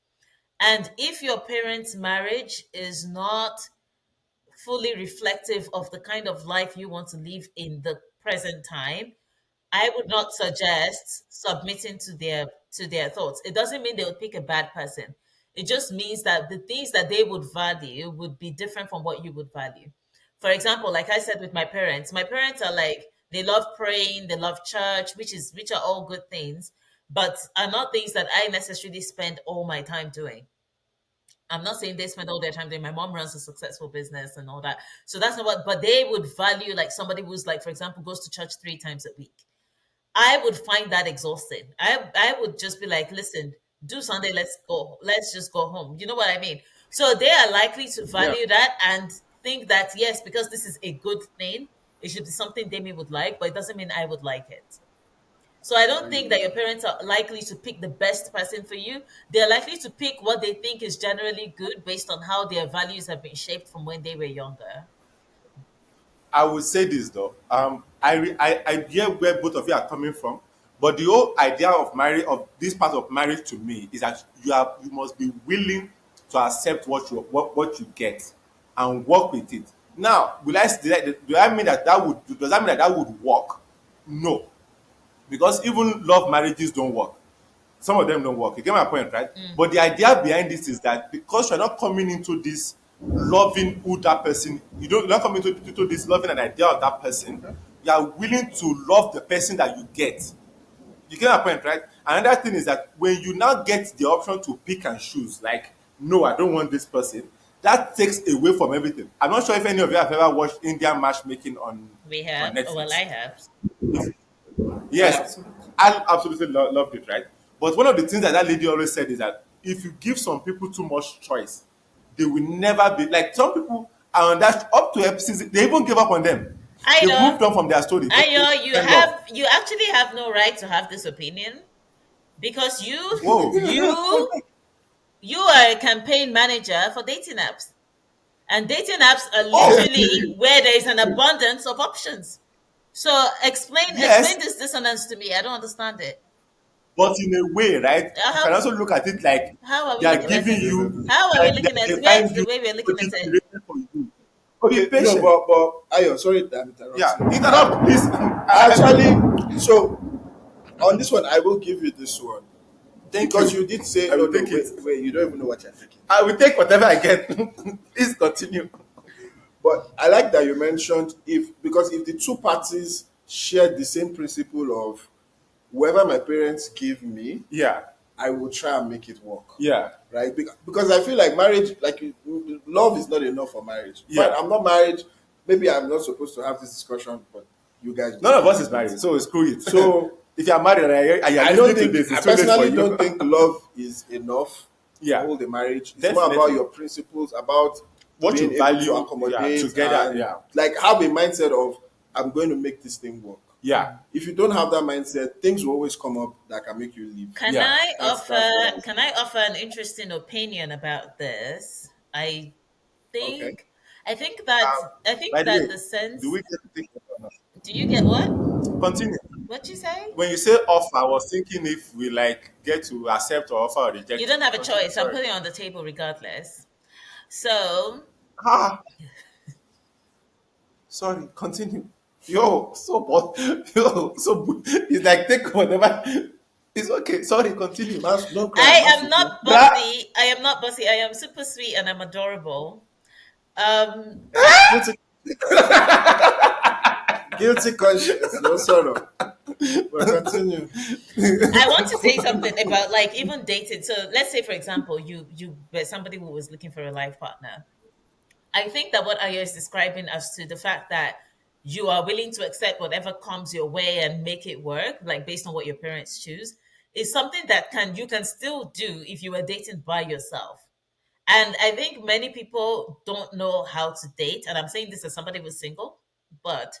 Speaker 2: And if your parents' marriage is not fully reflective of the kind of life you want to live in the present time, I would not suggest submitting to their thoughts. It doesn't mean they would pick a bad person. It just means that the things that they would value would be different from what you would value. For example, like I said with my parents are like, they love praying, they love church, which are all good things, but are not things that I necessarily spend all my time doing. I'm not saying they spend all their time there. My mom runs a successful business and all that. So that's not what, but they would value like somebody who's like, for example, goes to church 3 times a week. I would find that exhausting. I would just be like, listen, do Sunday, let's go. Let's just go home. You know what I mean? So they are likely to
Speaker 1: Yeah.
Speaker 2: value that and think that yes, because this is a good thing, it should be something Demi would like, but it doesn't mean I would like it. So I don't think that your parents are likely to pick the best person for you. They're likely to pick what they think is generally good based on how their values have been shaped from when they were younger.
Speaker 3: I would say this though. I get where both of you are coming from, but the whole idea of marriage, of this part of marriage to me, is that you must be willing to accept what you get and work with it. Now, do I mean that that would does that mean that that would work? No, because even love marriages don't work. Some of them don't work. You get my point, right? But the idea behind this is that because you're not coming into this loving who that person, you're not coming into this loving an idea of that person, you are willing to love the person that you get. You get my point, right? Another thing is that when you now get the option to pick and choose, like, no, I don't want this person, that takes away from everything. I'm not sure if any of you have ever watched Indian matchmaking
Speaker 2: We
Speaker 3: on
Speaker 2: have, oh, well, I
Speaker 3: Netflix.
Speaker 2: have.
Speaker 3: Yes, I absolutely loved it, right? But one of the things that that lady always said is that if you give some people too much choice, they will never be like some people are on that up to episodes. They even give up on them.
Speaker 2: I
Speaker 3: They've
Speaker 2: know,
Speaker 3: moved on from their story. They
Speaker 2: I know. You
Speaker 3: end love.
Speaker 2: have, you actually have no right to have this opinion because
Speaker 3: Whoa.
Speaker 2: you are a campaign manager for dating apps, and dating apps are
Speaker 3: Oh,
Speaker 2: literally where there is an abundance of options. So explain
Speaker 3: yes,
Speaker 2: this dissonance to me. I don't understand it.
Speaker 3: but in a way, right? You can
Speaker 2: How
Speaker 3: also look at it like
Speaker 2: how are we
Speaker 3: they are
Speaker 2: looking at
Speaker 3: giving
Speaker 2: it?
Speaker 3: you,
Speaker 2: How are we looking at
Speaker 3: they
Speaker 2: it? Where's
Speaker 3: find
Speaker 2: the
Speaker 3: you
Speaker 2: way we're looking
Speaker 3: to be
Speaker 2: at it?
Speaker 3: curated for you. Be
Speaker 1: Okay, no,
Speaker 3: patient.
Speaker 1: but Ayo, sorry that I'm
Speaker 3: Yeah,
Speaker 1: interrupting.
Speaker 3: interrupt, please.
Speaker 1: Actually, so on this one, I will give you this one
Speaker 3: Thank
Speaker 1: because
Speaker 3: you.
Speaker 1: you did say
Speaker 3: I
Speaker 1: no,
Speaker 3: will
Speaker 1: no,
Speaker 3: take it.
Speaker 1: wait, you don't even know what you're thinking.
Speaker 3: I will take whatever I get. Please continue.
Speaker 1: But I like that you mentioned if the two parties share the same principle of whoever my parents give me,
Speaker 3: Yeah,
Speaker 1: I will try and make it work.
Speaker 3: yeah,
Speaker 1: Right? Because I feel like marriage, love is not enough for marriage. Fine,
Speaker 3: yeah.
Speaker 1: I'm not married. Maybe I'm not supposed to have this discussion, but you guys
Speaker 3: None of
Speaker 1: will
Speaker 3: us is
Speaker 1: have it.
Speaker 3: married, so screw it.
Speaker 1: So
Speaker 3: If you are married and
Speaker 1: I
Speaker 3: you're
Speaker 1: don't
Speaker 3: listening to
Speaker 1: think
Speaker 3: this,
Speaker 1: I
Speaker 3: it's too late for
Speaker 1: personally don't
Speaker 3: you.
Speaker 1: think love is enough to
Speaker 3: Yeah,
Speaker 1: hold a marriage. It's more about
Speaker 3: definitely.
Speaker 1: your principles, about
Speaker 3: What
Speaker 1: being
Speaker 3: you
Speaker 1: able to
Speaker 3: value, yeah,
Speaker 1: accommodate
Speaker 3: together,
Speaker 1: and
Speaker 3: yeah,
Speaker 1: like have a mindset of I'm going to make this thing work.
Speaker 3: yeah,
Speaker 1: If you don't have that mindset, things will always come up that can make you leave.
Speaker 2: Can
Speaker 3: yeah.
Speaker 2: I
Speaker 1: That's what I
Speaker 2: offer
Speaker 1: would
Speaker 2: can
Speaker 1: say.
Speaker 2: I offer an interesting opinion about this?
Speaker 1: Okay.
Speaker 2: Think I think that
Speaker 3: Um, by the way,
Speaker 2: the
Speaker 3: do
Speaker 2: sense,
Speaker 3: we get to think or not?
Speaker 2: do you get what?
Speaker 3: Continue.
Speaker 2: What you say?
Speaker 3: When you say offer, I was thinking if we like get to accept or offer or
Speaker 2: You
Speaker 3: reject it.
Speaker 2: don't have a
Speaker 3: Continue.
Speaker 2: choice. I'm
Speaker 3: Sorry.
Speaker 2: putting it on the table regardless. So
Speaker 3: Ah, sorry. Continue. Yo, so but yo, it's like take whatever. It's okay. Sorry. Continue.
Speaker 1: Mas, don't cry,
Speaker 2: I
Speaker 1: Mas
Speaker 2: am
Speaker 1: will go.
Speaker 2: not
Speaker 3: Bra-
Speaker 2: bossy. I am not bossy. I am super sweet and I'm adorable. Um,
Speaker 1: Guilty, guilty conscience, no sorrow. But continue.
Speaker 2: I want to say something about like even dating. So let's say, for example, you were somebody who was looking for a life partner. I think that what Aya is describing as to the fact that you are willing to accept whatever comes your way and make it work, like based on what your parents choose, is something that can you can still do if you were dating by yourself. And I think many people don't know how to date. And I'm saying this as somebody who's single, but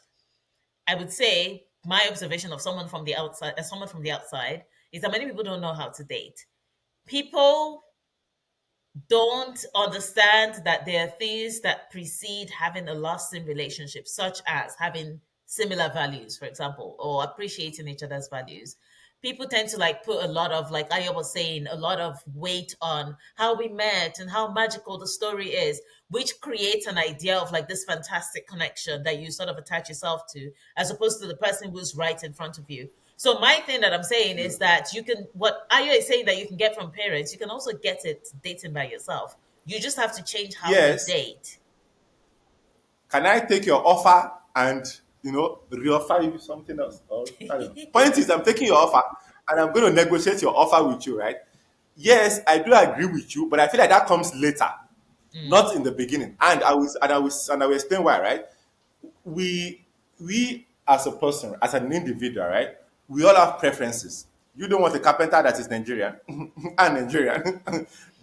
Speaker 2: I would say my observation of someone from the outside, as someone from the outside, is that many people don't know how to date. People don't understand that there are things that precede having a lasting relationship, such as having similar values, for example, or appreciating each other's values. People tend to like put a lot of, like Aya was saying, a lot of weight on how we met and how magical the story is, which creates an idea of like this fantastic connection that you sort of attach yourself to, as opposed to the person who's right in front of you. So my thing that I'm saying is that you can what Ayo is saying that you can get from parents, you can also get it dating by yourself. You just have to change how you
Speaker 3: yes.
Speaker 2: date.
Speaker 3: Can I take your offer and re-offer you something else? Or, I don't know. Point is, I'm taking your offer and I'm going to negotiate your offer with you, right? yes, I do agree with you, but I feel like that comes later,
Speaker 2: Mm.
Speaker 3: not in the beginning. And I will explain why, right? We as a person, as an individual, right? We all have preferences. You don't want a carpenter that is Nigerian and Nigerian.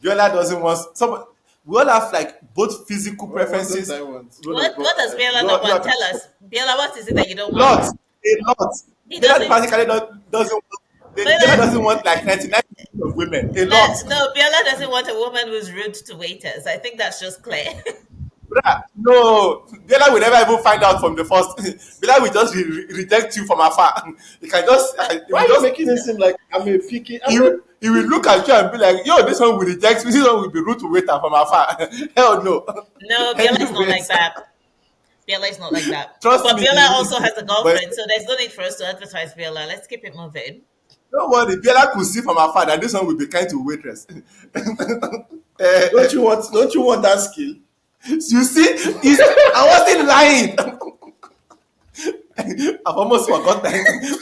Speaker 3: Viola doesn't want some. We all have like both physical
Speaker 1: What don't
Speaker 3: preferences.
Speaker 1: I want?
Speaker 3: No, no,
Speaker 2: What does Bella not
Speaker 3: you
Speaker 2: want?
Speaker 3: are
Speaker 2: Tell us. Bella, what is it that you don't want?
Speaker 3: lots, a lot.
Speaker 2: He
Speaker 3: Viola
Speaker 2: doesn't.
Speaker 3: practically doesn't want. Viola
Speaker 2: Bella,
Speaker 3: doesn't want like 99% of women. A lot.
Speaker 2: no, Bella doesn't want a woman who's rude to waiters. I think that's just clear.
Speaker 3: Bruh, no, Bella will never even find out from the first. Bella will just reject you from afar. He can just, he
Speaker 1: Why
Speaker 3: will
Speaker 1: are you
Speaker 3: just,
Speaker 1: making it seem like I'm a picky? I'm
Speaker 3: he,
Speaker 1: not.
Speaker 3: will- he will look at you and be like, yo, this one will reject me. This one will be rude to waiter from afar. Hell no.
Speaker 2: No, Bella is not like
Speaker 3: Anyways,
Speaker 2: that. Bella is not like that.
Speaker 3: trust
Speaker 2: But
Speaker 3: me.
Speaker 2: Bella also has a
Speaker 3: But
Speaker 2: girlfriend, so there's no need for us to advertise Bella. Let's keep it moving.
Speaker 3: don't worry, Bella could see from afar that this one will be kind to waitress. Eh,
Speaker 1: Don't you want that skill?
Speaker 3: you see, I wasn't lying. I've almost forgotten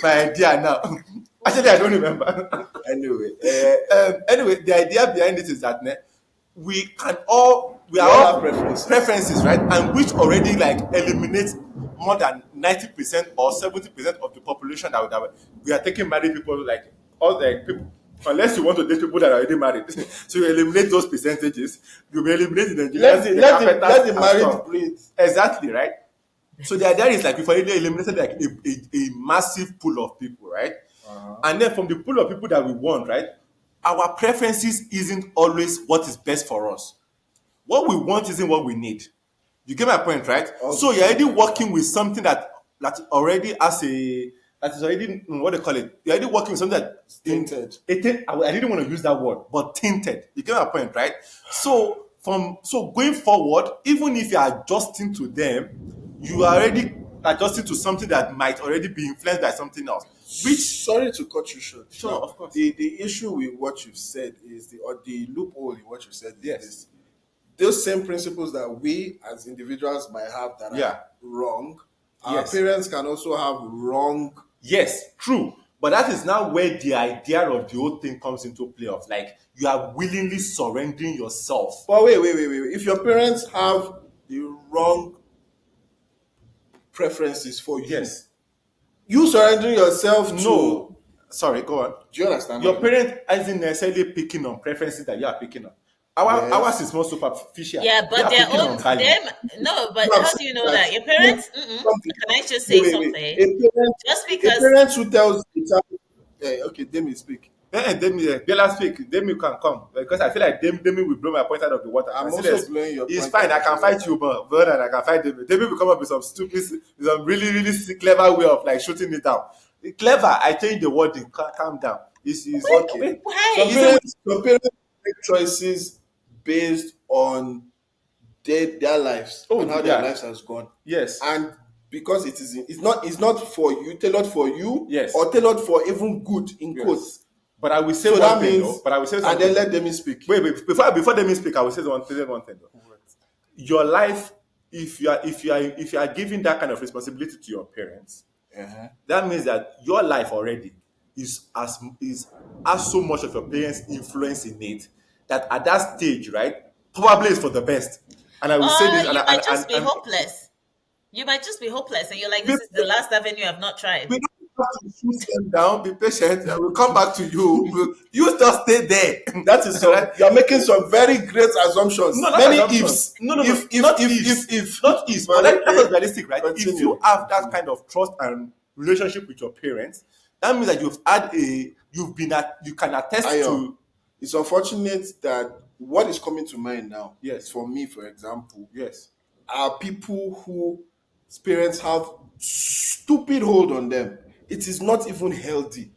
Speaker 3: my idea now. Actually, I don't remember.
Speaker 1: Anyway,
Speaker 3: Anyway, the idea behind it is that we are
Speaker 1: all
Speaker 3: all
Speaker 1: have preferences.
Speaker 3: preferences, right? And which already like eliminates more than 90% or 70% of the population that we are taking married people, like all the people. Unless you want to date people that are already married, so you eliminate those percentages. You will eliminate the Nigerians,
Speaker 1: let the
Speaker 3: and
Speaker 1: married
Speaker 3: stuff.
Speaker 1: breathe.
Speaker 3: Exactly, right? So the idea is like we've already eliminated like a massive pool of people, right? And then from the pool of people that we want, right? Our preferences isn't always what is best for us. What we want isn't what we need. You get my point, right?
Speaker 1: Okay.
Speaker 3: So you're already working with something that already has that is already what they call it. You're already working with something that
Speaker 1: Tainted.
Speaker 3: I didn't want to use that word, but tainted. You get my point, right? So going forward, even if you are adjusting to them, you are already adjusting to something that might already be influenced by something else. Which
Speaker 1: Sorry to cut you short.
Speaker 3: Sure,
Speaker 1: Now,
Speaker 3: of course.
Speaker 1: The issue with what you've said is the loophole in what you said is
Speaker 3: Yes.
Speaker 1: this. Those same principles that we as individuals might have that
Speaker 3: Yeah.
Speaker 1: are wrong, our
Speaker 3: Yes.
Speaker 1: parents can also have wrong.
Speaker 3: Yes, true. But that is now where the idea of the whole thing comes into play of like you are willingly surrendering yourself.
Speaker 1: But wait. If your parents have the wrong preferences for you,
Speaker 3: Yes.
Speaker 1: you surrendering yourself to.
Speaker 3: No. Sorry, go on.
Speaker 1: Do you understand?
Speaker 3: Your parent isn't necessarily picking on preferences that you are picking on.
Speaker 1: Yes.
Speaker 3: Ours is more superficial.
Speaker 2: Yeah,
Speaker 3: They
Speaker 2: but
Speaker 3: are
Speaker 2: their
Speaker 3: picking
Speaker 2: own
Speaker 3: on value.
Speaker 2: no, but
Speaker 1: No, I'm
Speaker 2: how do you know
Speaker 1: saying
Speaker 2: that? Your parents
Speaker 1: something.
Speaker 2: can I just say
Speaker 1: Wait.
Speaker 2: something? Just
Speaker 1: A
Speaker 2: because
Speaker 1: parent who tells a child, okay, Demi speak.
Speaker 3: Demi, Bella speak. Demi can come because I feel like Demi will blow my point out of the water.
Speaker 1: I'm
Speaker 3: And
Speaker 1: also
Speaker 3: serious,
Speaker 1: blowing your
Speaker 3: it's
Speaker 1: point
Speaker 3: fine.
Speaker 1: out
Speaker 3: I
Speaker 1: of
Speaker 3: can
Speaker 1: the
Speaker 3: fight
Speaker 1: water.
Speaker 3: you, but better than I can fight Demi. Demi will come up with some some really, really clever way of like shooting it down. Clever. I change the wording. Calm down. It's
Speaker 1: Okay.
Speaker 2: why?
Speaker 1: Some parents make choices based on their lives and how their
Speaker 3: yeah.
Speaker 1: lives has gone.
Speaker 3: Yes.
Speaker 1: And because it's not for you, tailored for you,
Speaker 3: Yes.
Speaker 1: or tailored for even good in
Speaker 3: Yes.
Speaker 1: quotes.
Speaker 3: But I will say
Speaker 1: So
Speaker 3: one
Speaker 1: that
Speaker 3: thing,
Speaker 1: means,
Speaker 3: though. But I will say
Speaker 1: and
Speaker 3: something.
Speaker 1: then let them speak.
Speaker 3: Wait. Before Demi speak, I will say one thing. Though. Your life, if you are giving that kind of responsibility to your parents, that means that your life already has so much of your parents' influence in it that at that stage, right, probably is for the best. And I will say this,
Speaker 2: You might just be hopeless. You might just be hopeless, and you're like, this is the last avenue I've not tried.
Speaker 3: we don't have to shoot them down. Be patient. I will come back to you. You just stay there.
Speaker 1: That is
Speaker 3: Right?
Speaker 1: you're making some very great assumptions.
Speaker 3: No, not
Speaker 1: Many
Speaker 3: assumptions.
Speaker 1: ifs.
Speaker 3: No, not
Speaker 1: If
Speaker 3: not ifs. But
Speaker 1: Well,
Speaker 3: that was
Speaker 1: okay.
Speaker 3: realistic, right? If
Speaker 1: Continue.
Speaker 3: you have that kind of trust and relationship with your parents, that means that you can attest
Speaker 1: Ayo,
Speaker 3: to.
Speaker 1: it's unfortunate that what is coming to mind now,
Speaker 3: Yes.
Speaker 1: for me, for example,
Speaker 3: Yes.
Speaker 1: are people whose parents have stupid hold on them. It is not even healthy.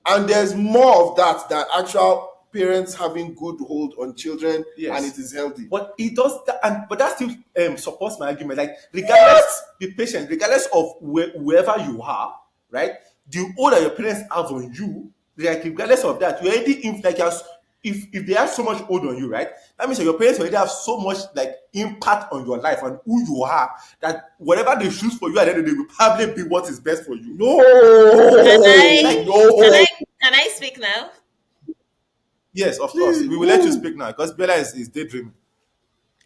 Speaker 1: And there's more of that than actual parents having good hold on children,
Speaker 3: Yes.
Speaker 1: and it is healthy.
Speaker 3: But it does that, but that still supports my argument. Like, regardless, be patient. Regardless of wherever you are, right? The hold that your parents have on you, like regardless of that, you already if they have so much hold on you, right? That means that your parents already have so much like impact on your life and who you are that whatever they choose for you at the end of the day will probably be what is best for you.
Speaker 1: No,
Speaker 2: Can I,
Speaker 1: no.
Speaker 2: can I speak now?
Speaker 3: Yes, of course.
Speaker 1: Please,
Speaker 3: We will let you
Speaker 1: woo.
Speaker 3: speak now because Bella is daydreaming.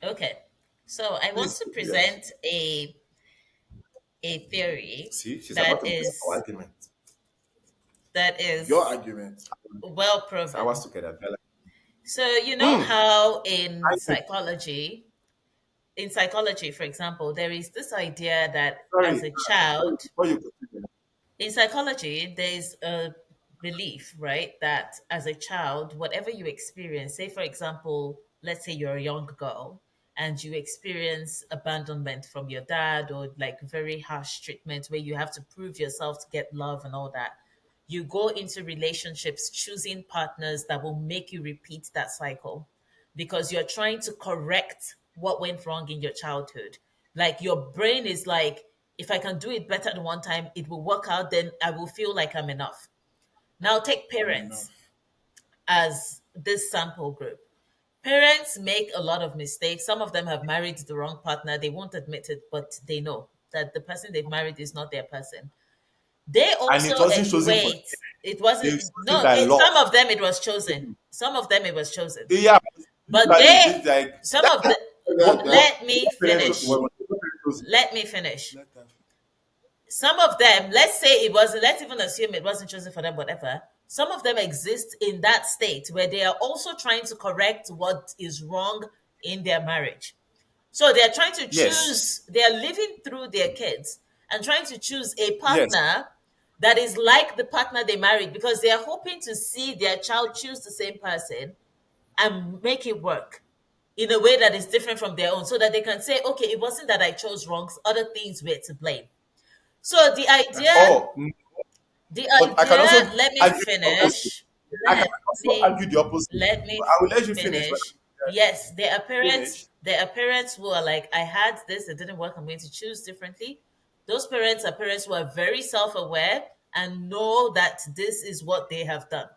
Speaker 2: Okay. So I want
Speaker 1: Please,
Speaker 2: to
Speaker 1: yes.
Speaker 2: present a theory
Speaker 3: See, she's about
Speaker 2: that
Speaker 3: to bring our
Speaker 2: is
Speaker 3: argument.
Speaker 2: that
Speaker 1: Your
Speaker 2: is
Speaker 1: argument.
Speaker 2: well
Speaker 3: It's ours
Speaker 2: proven.
Speaker 3: together, Bella.
Speaker 2: So you know
Speaker 3: Mm.
Speaker 2: how
Speaker 3: I,
Speaker 2: in psychology, for example, there is this idea that
Speaker 3: sorry,
Speaker 2: as a child,
Speaker 3: before you continue.
Speaker 2: in psychology, there's a belief, right, that as a child, whatever you experience, say, for example, let's say you're a young girl and you experience abandonment from your dad or like very harsh treatment where you have to prove yourself to get love and all that. You go into relationships choosing partners that will make you repeat that cycle because you're trying to correct what went wrong in your childhood. Like your brain is like, if I can do it better than one time, it will work out, then I will feel like I'm enough. Now take
Speaker 1: I'm
Speaker 2: parents
Speaker 1: enough.
Speaker 2: as this sample group. Parents make a lot of mistakes. Some of them have married the wrong partner. They won't admit it, but they know that the person they've married is not their person. They
Speaker 3: And
Speaker 2: also
Speaker 3: it wasn't chosen for them.
Speaker 2: wait. It wasn't.
Speaker 3: They chosen
Speaker 2: No,
Speaker 3: by
Speaker 2: it,
Speaker 3: law.
Speaker 2: some of them it was chosen. Some of them it was chosen.
Speaker 3: Yeah,
Speaker 2: But
Speaker 3: usually
Speaker 2: they,
Speaker 3: it's like
Speaker 2: some
Speaker 3: that.
Speaker 2: of the,
Speaker 1: That,
Speaker 2: let me
Speaker 3: What parents
Speaker 2: finish.
Speaker 3: what parents chosen?
Speaker 2: Let me finish.
Speaker 1: let that.
Speaker 2: Some of them, let's say it wasn't, let's even assume it wasn't chosen for them, whatever. Some of them exist in that state where they are also trying to correct what is wrong in their marriage. So they're trying to
Speaker 3: Yes,
Speaker 2: choose, they're living through their kids and trying to choose a
Speaker 3: yes,
Speaker 2: partner that is like the partner they married because they are hoping to see their child choose the same person and make it work in a way that is different from their own so that they can say, okay, it wasn't that I chose wrong, other things were to blame. So
Speaker 3: oh,
Speaker 2: the
Speaker 3: but I can
Speaker 2: idea,
Speaker 3: also
Speaker 2: let me
Speaker 3: argue the opposite.
Speaker 2: finish.
Speaker 3: I can
Speaker 2: Let
Speaker 3: also
Speaker 2: me
Speaker 3: argue the opposite.
Speaker 2: let me
Speaker 3: I will let you finish. But
Speaker 2: finish. Yes, there are parents.
Speaker 1: Finish.
Speaker 2: There are parents who are like, I had this, it didn't work. I'm going to choose differently. Those parents are parents who are very self-aware and know that this is what they have done.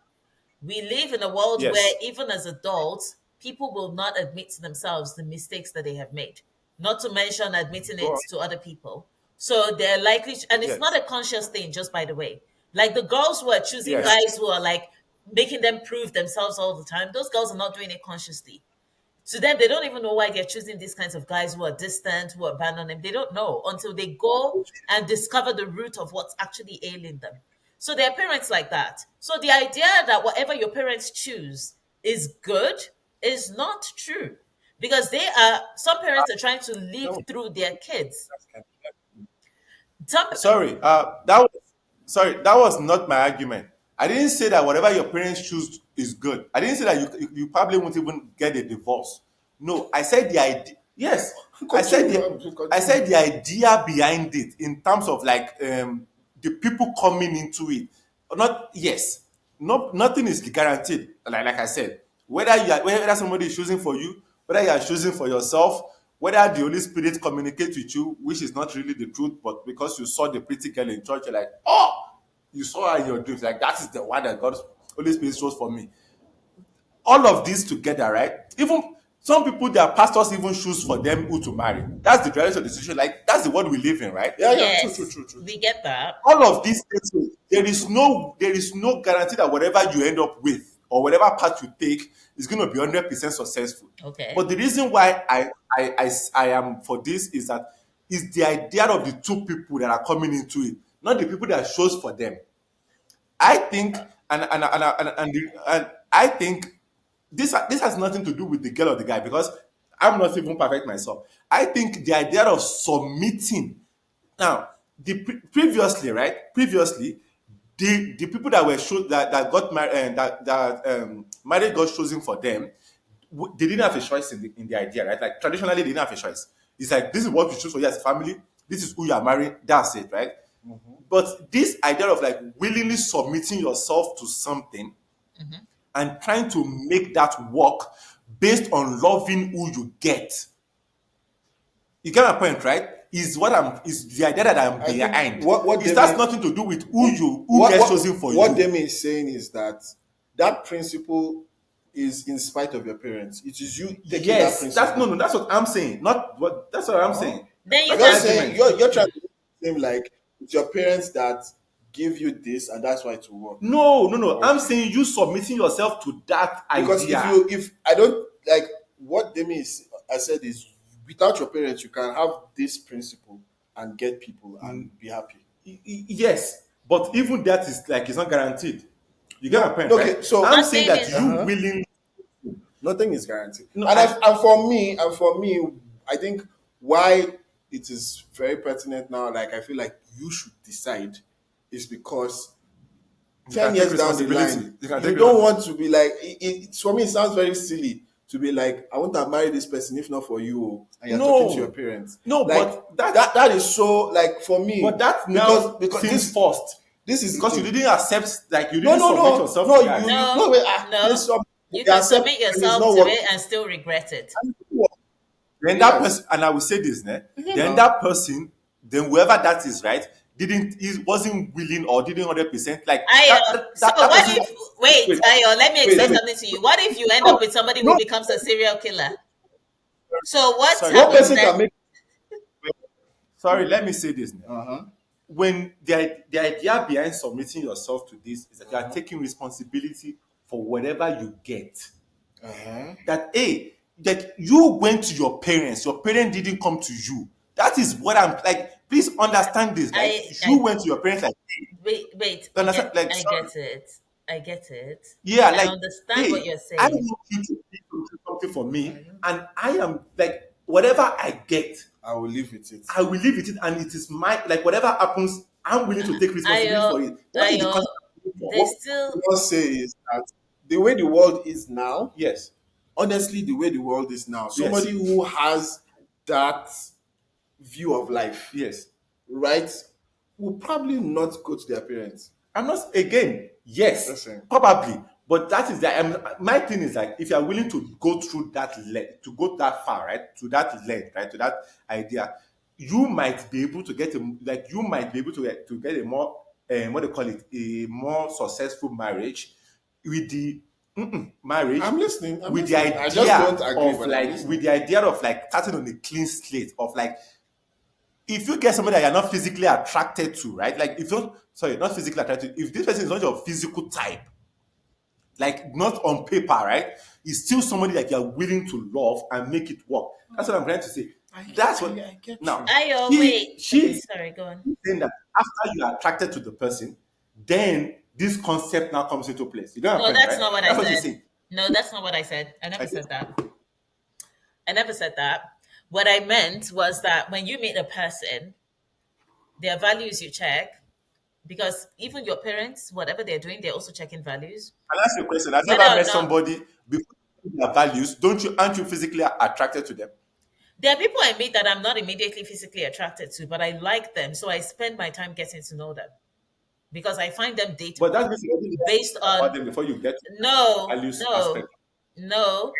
Speaker 2: We live in a world where
Speaker 3: yes,
Speaker 2: even as adults, people will not admit to themselves the mistakes that they have made, not to mention admitting
Speaker 3: go
Speaker 2: it
Speaker 3: on.
Speaker 2: to other people. So they're likely, and it's not
Speaker 3: Yes,
Speaker 2: a conscious thing, just by the way. Like the girls who are choosing
Speaker 3: yes,
Speaker 2: guys who are like making them prove themselves all the time, those girls are not doing it consciously. To them, they don't even know why they're choosing these kinds of guys who are distant, who abandon them. They don't know until they go and discover the root of what's actually ailing them. So there are parents like that. So the idea that whatever your parents choose is good is not true. Because some parents are trying to live
Speaker 3: no.
Speaker 2: through their kids. Some,
Speaker 3: Sorry, that was not my argument. I didn't say that whatever your parents choose is good. I didn't say that you probably won't even get a divorce. No, I said the idea. Yes, I said
Speaker 1: Continue,
Speaker 3: the I
Speaker 1: continue.
Speaker 3: said the idea behind it in terms of like the people coming into it. Not yes, nothing is guaranteed. Like I said, whether somebody is choosing for you, whether you are choosing for yourself, whether the Holy Spirit communicates with you, which is not really the truth, but because you saw the pretty girl in church, you're like, oh, you saw her in your dreams, like that is the one that God Holy Spirit chose for me. All of these together, right? Even some people, their pastors even choose for them who to marry. That's the reality of the situation. Like that's the world we live in, right?
Speaker 1: Yeah, yeah, true, true,
Speaker 2: yes,
Speaker 1: true, true,
Speaker 2: we
Speaker 1: true.
Speaker 2: get that.
Speaker 3: All of these things, there is no guarantee that whatever you end up with or whatever path you take is going to be 100% successful.
Speaker 2: Okay.
Speaker 3: But the reason why I am for this is that is the idea of the two people that are coming into it, not the people that chose for them. I think, and I think this has nothing to do with the girl or the guy because I'm not even perfect myself. I think the idea of submitting now, previously, right? Previously, the people that were that got married and that marriage got chosen for them, they didn't have a choice in the idea, right? Like traditionally, they didn't have a choice. It's like this is what you choose for you as a family. This is who you are marrying. That's it, right? But this idea of like willingly submitting yourself to something and trying to make that work based on loving who you get, you get my point, right? Is the idea that I'm
Speaker 1: I think
Speaker 3: behind.
Speaker 1: what
Speaker 3: It has
Speaker 1: Demi
Speaker 3: nothing to do with who
Speaker 1: what
Speaker 3: gets
Speaker 1: what
Speaker 3: chosen for
Speaker 1: what
Speaker 3: you.
Speaker 1: Demi is saying is that that principle is in spite of your parents. It is you taking that
Speaker 3: Yes, that's no,
Speaker 1: principle.
Speaker 3: no. That's what I'm saying. Not what. That's what I'm
Speaker 1: Uh-huh.
Speaker 3: saying.
Speaker 2: Then you
Speaker 3: That's my
Speaker 1: You're
Speaker 2: can,
Speaker 1: saying
Speaker 3: argument.
Speaker 1: you're trying to seem like it's your parents that give you this, and that's why it will work.
Speaker 3: No. I'm saying you submitting yourself to that
Speaker 1: Because
Speaker 3: idea.
Speaker 1: if I don't like what Demi I said is, without your parents, you can have this principle and get people and be happy.
Speaker 3: Yes, but even that is like it's not guaranteed. You get my point,
Speaker 1: Okay,
Speaker 3: right?
Speaker 1: so
Speaker 3: I'm saying
Speaker 2: Nothing
Speaker 3: that
Speaker 2: is.
Speaker 3: you willing.
Speaker 1: nothing is guaranteed.
Speaker 3: No,
Speaker 1: And for me, I think why it is very pertinent now, like I feel like you should decide, is because
Speaker 3: you
Speaker 1: 10
Speaker 3: can take
Speaker 1: years down the
Speaker 3: responsibility.
Speaker 1: line,
Speaker 3: You can
Speaker 1: you
Speaker 3: take
Speaker 1: don't
Speaker 3: responsibility.
Speaker 1: want to be like, for me, it sounds very silly to be like, I wouldn't have married this person if not for you, and you're talking to your
Speaker 3: No,
Speaker 1: parents.
Speaker 3: no,
Speaker 1: Like,
Speaker 3: but that,
Speaker 1: that is so, like, for me,
Speaker 3: but that
Speaker 1: because
Speaker 3: now seems
Speaker 1: this
Speaker 3: forced
Speaker 1: this is the
Speaker 3: because you
Speaker 1: thing.
Speaker 3: didn't accept, like you
Speaker 1: No,
Speaker 3: didn't
Speaker 1: no,
Speaker 3: submit
Speaker 1: no,
Speaker 3: yourself
Speaker 1: no,
Speaker 3: to that.
Speaker 1: you
Speaker 2: No,
Speaker 1: no wait,
Speaker 2: no. You
Speaker 1: they
Speaker 2: can
Speaker 1: accept
Speaker 2: submit
Speaker 1: and it's
Speaker 2: yourself
Speaker 1: not
Speaker 2: to
Speaker 1: working.
Speaker 2: it and still regret it.
Speaker 3: Then that
Speaker 1: Yes.
Speaker 3: person, and I will say this, then
Speaker 1: No.
Speaker 3: that person, then whoever that is, right, wasn't willing or didn't 100% like
Speaker 2: Ayo, so
Speaker 3: that
Speaker 2: what
Speaker 3: person.
Speaker 2: if, wait,
Speaker 3: Wait,
Speaker 2: Ayo, let me
Speaker 1: Wait,
Speaker 2: explain
Speaker 1: let me
Speaker 2: something to you. What if you end
Speaker 1: no,
Speaker 2: up with somebody who
Speaker 1: no,
Speaker 2: becomes a serial killer? So what
Speaker 3: sorry,
Speaker 1: one
Speaker 2: happens
Speaker 1: person
Speaker 2: then?
Speaker 1: can make
Speaker 3: sorry, let me say this now.
Speaker 1: uh-huh.
Speaker 3: When the idea behind submitting yourself to this is that you are taking responsibility for whatever you get.
Speaker 1: Uh-huh.
Speaker 3: That that you went to your parents didn't come to you. That is what I'm like. Please understand this. Like you
Speaker 2: I
Speaker 3: went to your parents like,
Speaker 2: wait,
Speaker 3: you understand? Like,
Speaker 2: I
Speaker 3: sorry,
Speaker 2: get it. I get it.
Speaker 3: yeah,
Speaker 2: I
Speaker 3: like,
Speaker 2: understand what
Speaker 3: hey,
Speaker 2: you're
Speaker 3: I
Speaker 2: saying.
Speaker 3: want you to do something for me, and I am like whatever I get,
Speaker 1: I will live with it.
Speaker 3: I will live with it, and it is my, like, whatever happens, I'm willing to take responsibility
Speaker 2: Ayo,
Speaker 3: for it. What is the
Speaker 2: Ayo,
Speaker 3: consequence for?
Speaker 2: they
Speaker 1: What
Speaker 2: still,
Speaker 1: I will say is that the way the world is now,
Speaker 3: Yes,
Speaker 1: honestly, the way the world is now,
Speaker 3: yes,
Speaker 1: somebody who has that view of life,
Speaker 3: yes.
Speaker 1: right, will probably not go to their parents.
Speaker 3: I'm not, again, yes,
Speaker 1: Listen.
Speaker 3: probably, but that is that. My thing is like, if you are willing to go through that to go that far, right, to that length, right, to that idea, you might be able to get you might be able to get a more what do you call it, a more successful marriage with the marriage
Speaker 1: I'm listening. I'm
Speaker 3: with the
Speaker 1: listening. I just
Speaker 3: idea
Speaker 1: don't agree,
Speaker 3: of
Speaker 1: but I'm
Speaker 3: like
Speaker 1: listening.
Speaker 3: starting on a clean slate of like, if you get somebody that you're not physically attracted to, right? Like if you're sorry, not physically attracted, if this person is not your physical type, like not on paper, right? It's still somebody that you're willing to love and make it work. That's what I'm trying to say. That's what
Speaker 1: I get
Speaker 3: now
Speaker 1: you.
Speaker 2: Ayo, wait. Okay,
Speaker 3: she's
Speaker 2: sorry, go on.
Speaker 3: saying that after you are attracted to the person, then this concept now comes into place. You know what
Speaker 2: No,
Speaker 3: I'm saying,
Speaker 2: that's
Speaker 3: right?
Speaker 2: not what I
Speaker 3: That's what she's
Speaker 2: said.
Speaker 3: saying.
Speaker 2: No, that's not what I said. I never
Speaker 3: I think
Speaker 2: said that. I never said that. What I meant was that when you meet a person, their values you check, because even your parents, whatever they're doing, they're also checking values.
Speaker 3: I'll ask you a question. Have you
Speaker 2: Whether
Speaker 3: ever
Speaker 2: or
Speaker 3: met
Speaker 2: not,
Speaker 3: somebody before their values? Aren't you physically attracted to them?
Speaker 2: there are people I meet that I'm not immediately physically attracted to, but I like them. So I spend my time getting to know them because I find them
Speaker 3: But
Speaker 2: dateable
Speaker 3: that means you already know
Speaker 2: based
Speaker 3: something about
Speaker 2: on
Speaker 3: them before you get to the
Speaker 2: no,
Speaker 3: values
Speaker 2: no,
Speaker 3: aspect.
Speaker 2: no.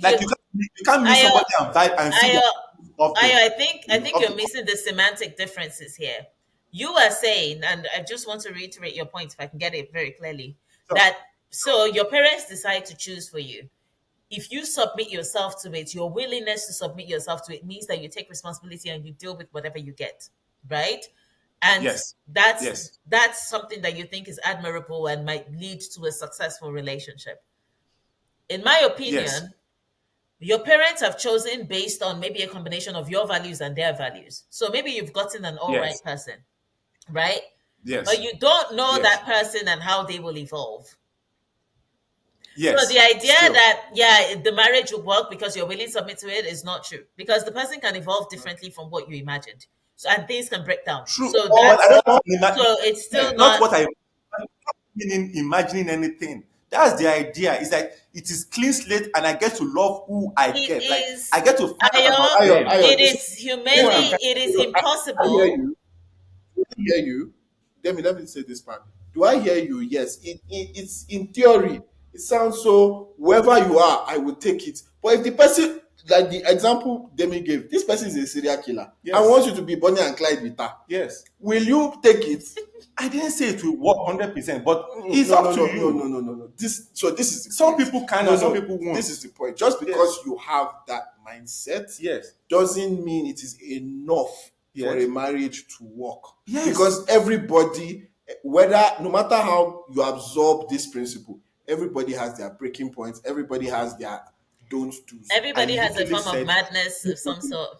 Speaker 3: Like
Speaker 2: You
Speaker 3: you can't meet
Speaker 2: I
Speaker 3: somebody and vibe and see that off them.
Speaker 2: I think
Speaker 3: Off
Speaker 2: you're
Speaker 3: the cuff.
Speaker 2: missing the semantic differences here. You are saying, and I just want to reiterate your point if I can get it very clearly,
Speaker 3: So,
Speaker 2: that so your parents decide to choose for you. If you submit yourself to it, your willingness to submit yourself to it means that you take responsibility and you deal with whatever you get, right? And
Speaker 3: yes,
Speaker 2: that's
Speaker 3: yes,
Speaker 2: that's something that you think is admirable and might lead to a successful relationship. In my
Speaker 3: yes,
Speaker 2: opinion, your parents have chosen based on maybe a combination of your values and their values. So maybe you've gotten an all right
Speaker 3: yes,
Speaker 2: person, right? But
Speaker 3: yes,
Speaker 2: you don't know
Speaker 3: yes,
Speaker 2: that person and how they will evolve. So the
Speaker 3: yes.
Speaker 2: idea
Speaker 3: Still,
Speaker 2: that yeah, the marriage will work because you're willing to submit to it is not true. Because the person can evolve differently from what you imagined. So and things can break down.
Speaker 3: true.
Speaker 2: So
Speaker 3: But I
Speaker 2: that's
Speaker 3: don't
Speaker 2: so it's still
Speaker 3: not
Speaker 2: not
Speaker 3: what I meaning imagining anything. That's the idea. It's like it is clean slate, and I get to love who I
Speaker 2: it
Speaker 3: get. Like
Speaker 2: is
Speaker 3: I get to find out about
Speaker 2: Ayo,
Speaker 3: them.
Speaker 1: Ayo,
Speaker 2: it
Speaker 1: listen.
Speaker 2: is
Speaker 3: That's what
Speaker 2: humanly
Speaker 3: I'm trying.
Speaker 2: it is
Speaker 1: I hear
Speaker 2: impossible.
Speaker 1: you. I hear you. Let me say this part. Do I hear you? Yes. It's in theory. It sounds so. Whoever you are, I will take it. But if the person, like the example Demi gave, this person is a serial killer. I
Speaker 3: Yes,
Speaker 1: want you to be Bonnie and Clyde with her.
Speaker 3: yes.
Speaker 1: Will you take it?
Speaker 3: I didn't say it will work 100%, but
Speaker 1: No,
Speaker 3: it's
Speaker 1: no,
Speaker 3: up
Speaker 1: no,
Speaker 3: to
Speaker 1: no, no, no,
Speaker 3: you.
Speaker 1: no, no, no. This is the
Speaker 3: Some
Speaker 1: point.
Speaker 3: people can
Speaker 1: No,
Speaker 3: and some
Speaker 1: no.
Speaker 3: people won't.
Speaker 1: This is the point. Just
Speaker 3: Yes,
Speaker 1: because you have that mindset
Speaker 3: yes,
Speaker 1: doesn't mean it is enough for
Speaker 3: yes,
Speaker 1: a marriage to work.
Speaker 3: yes,
Speaker 1: Because everybody whether no matter how you absorb this principle, everybody has their breaking points, everybody has their don't do's. I
Speaker 2: Everybody has a
Speaker 3: literally
Speaker 2: form of
Speaker 3: said
Speaker 2: madness
Speaker 3: this
Speaker 2: of some
Speaker 3: isn't
Speaker 2: sort.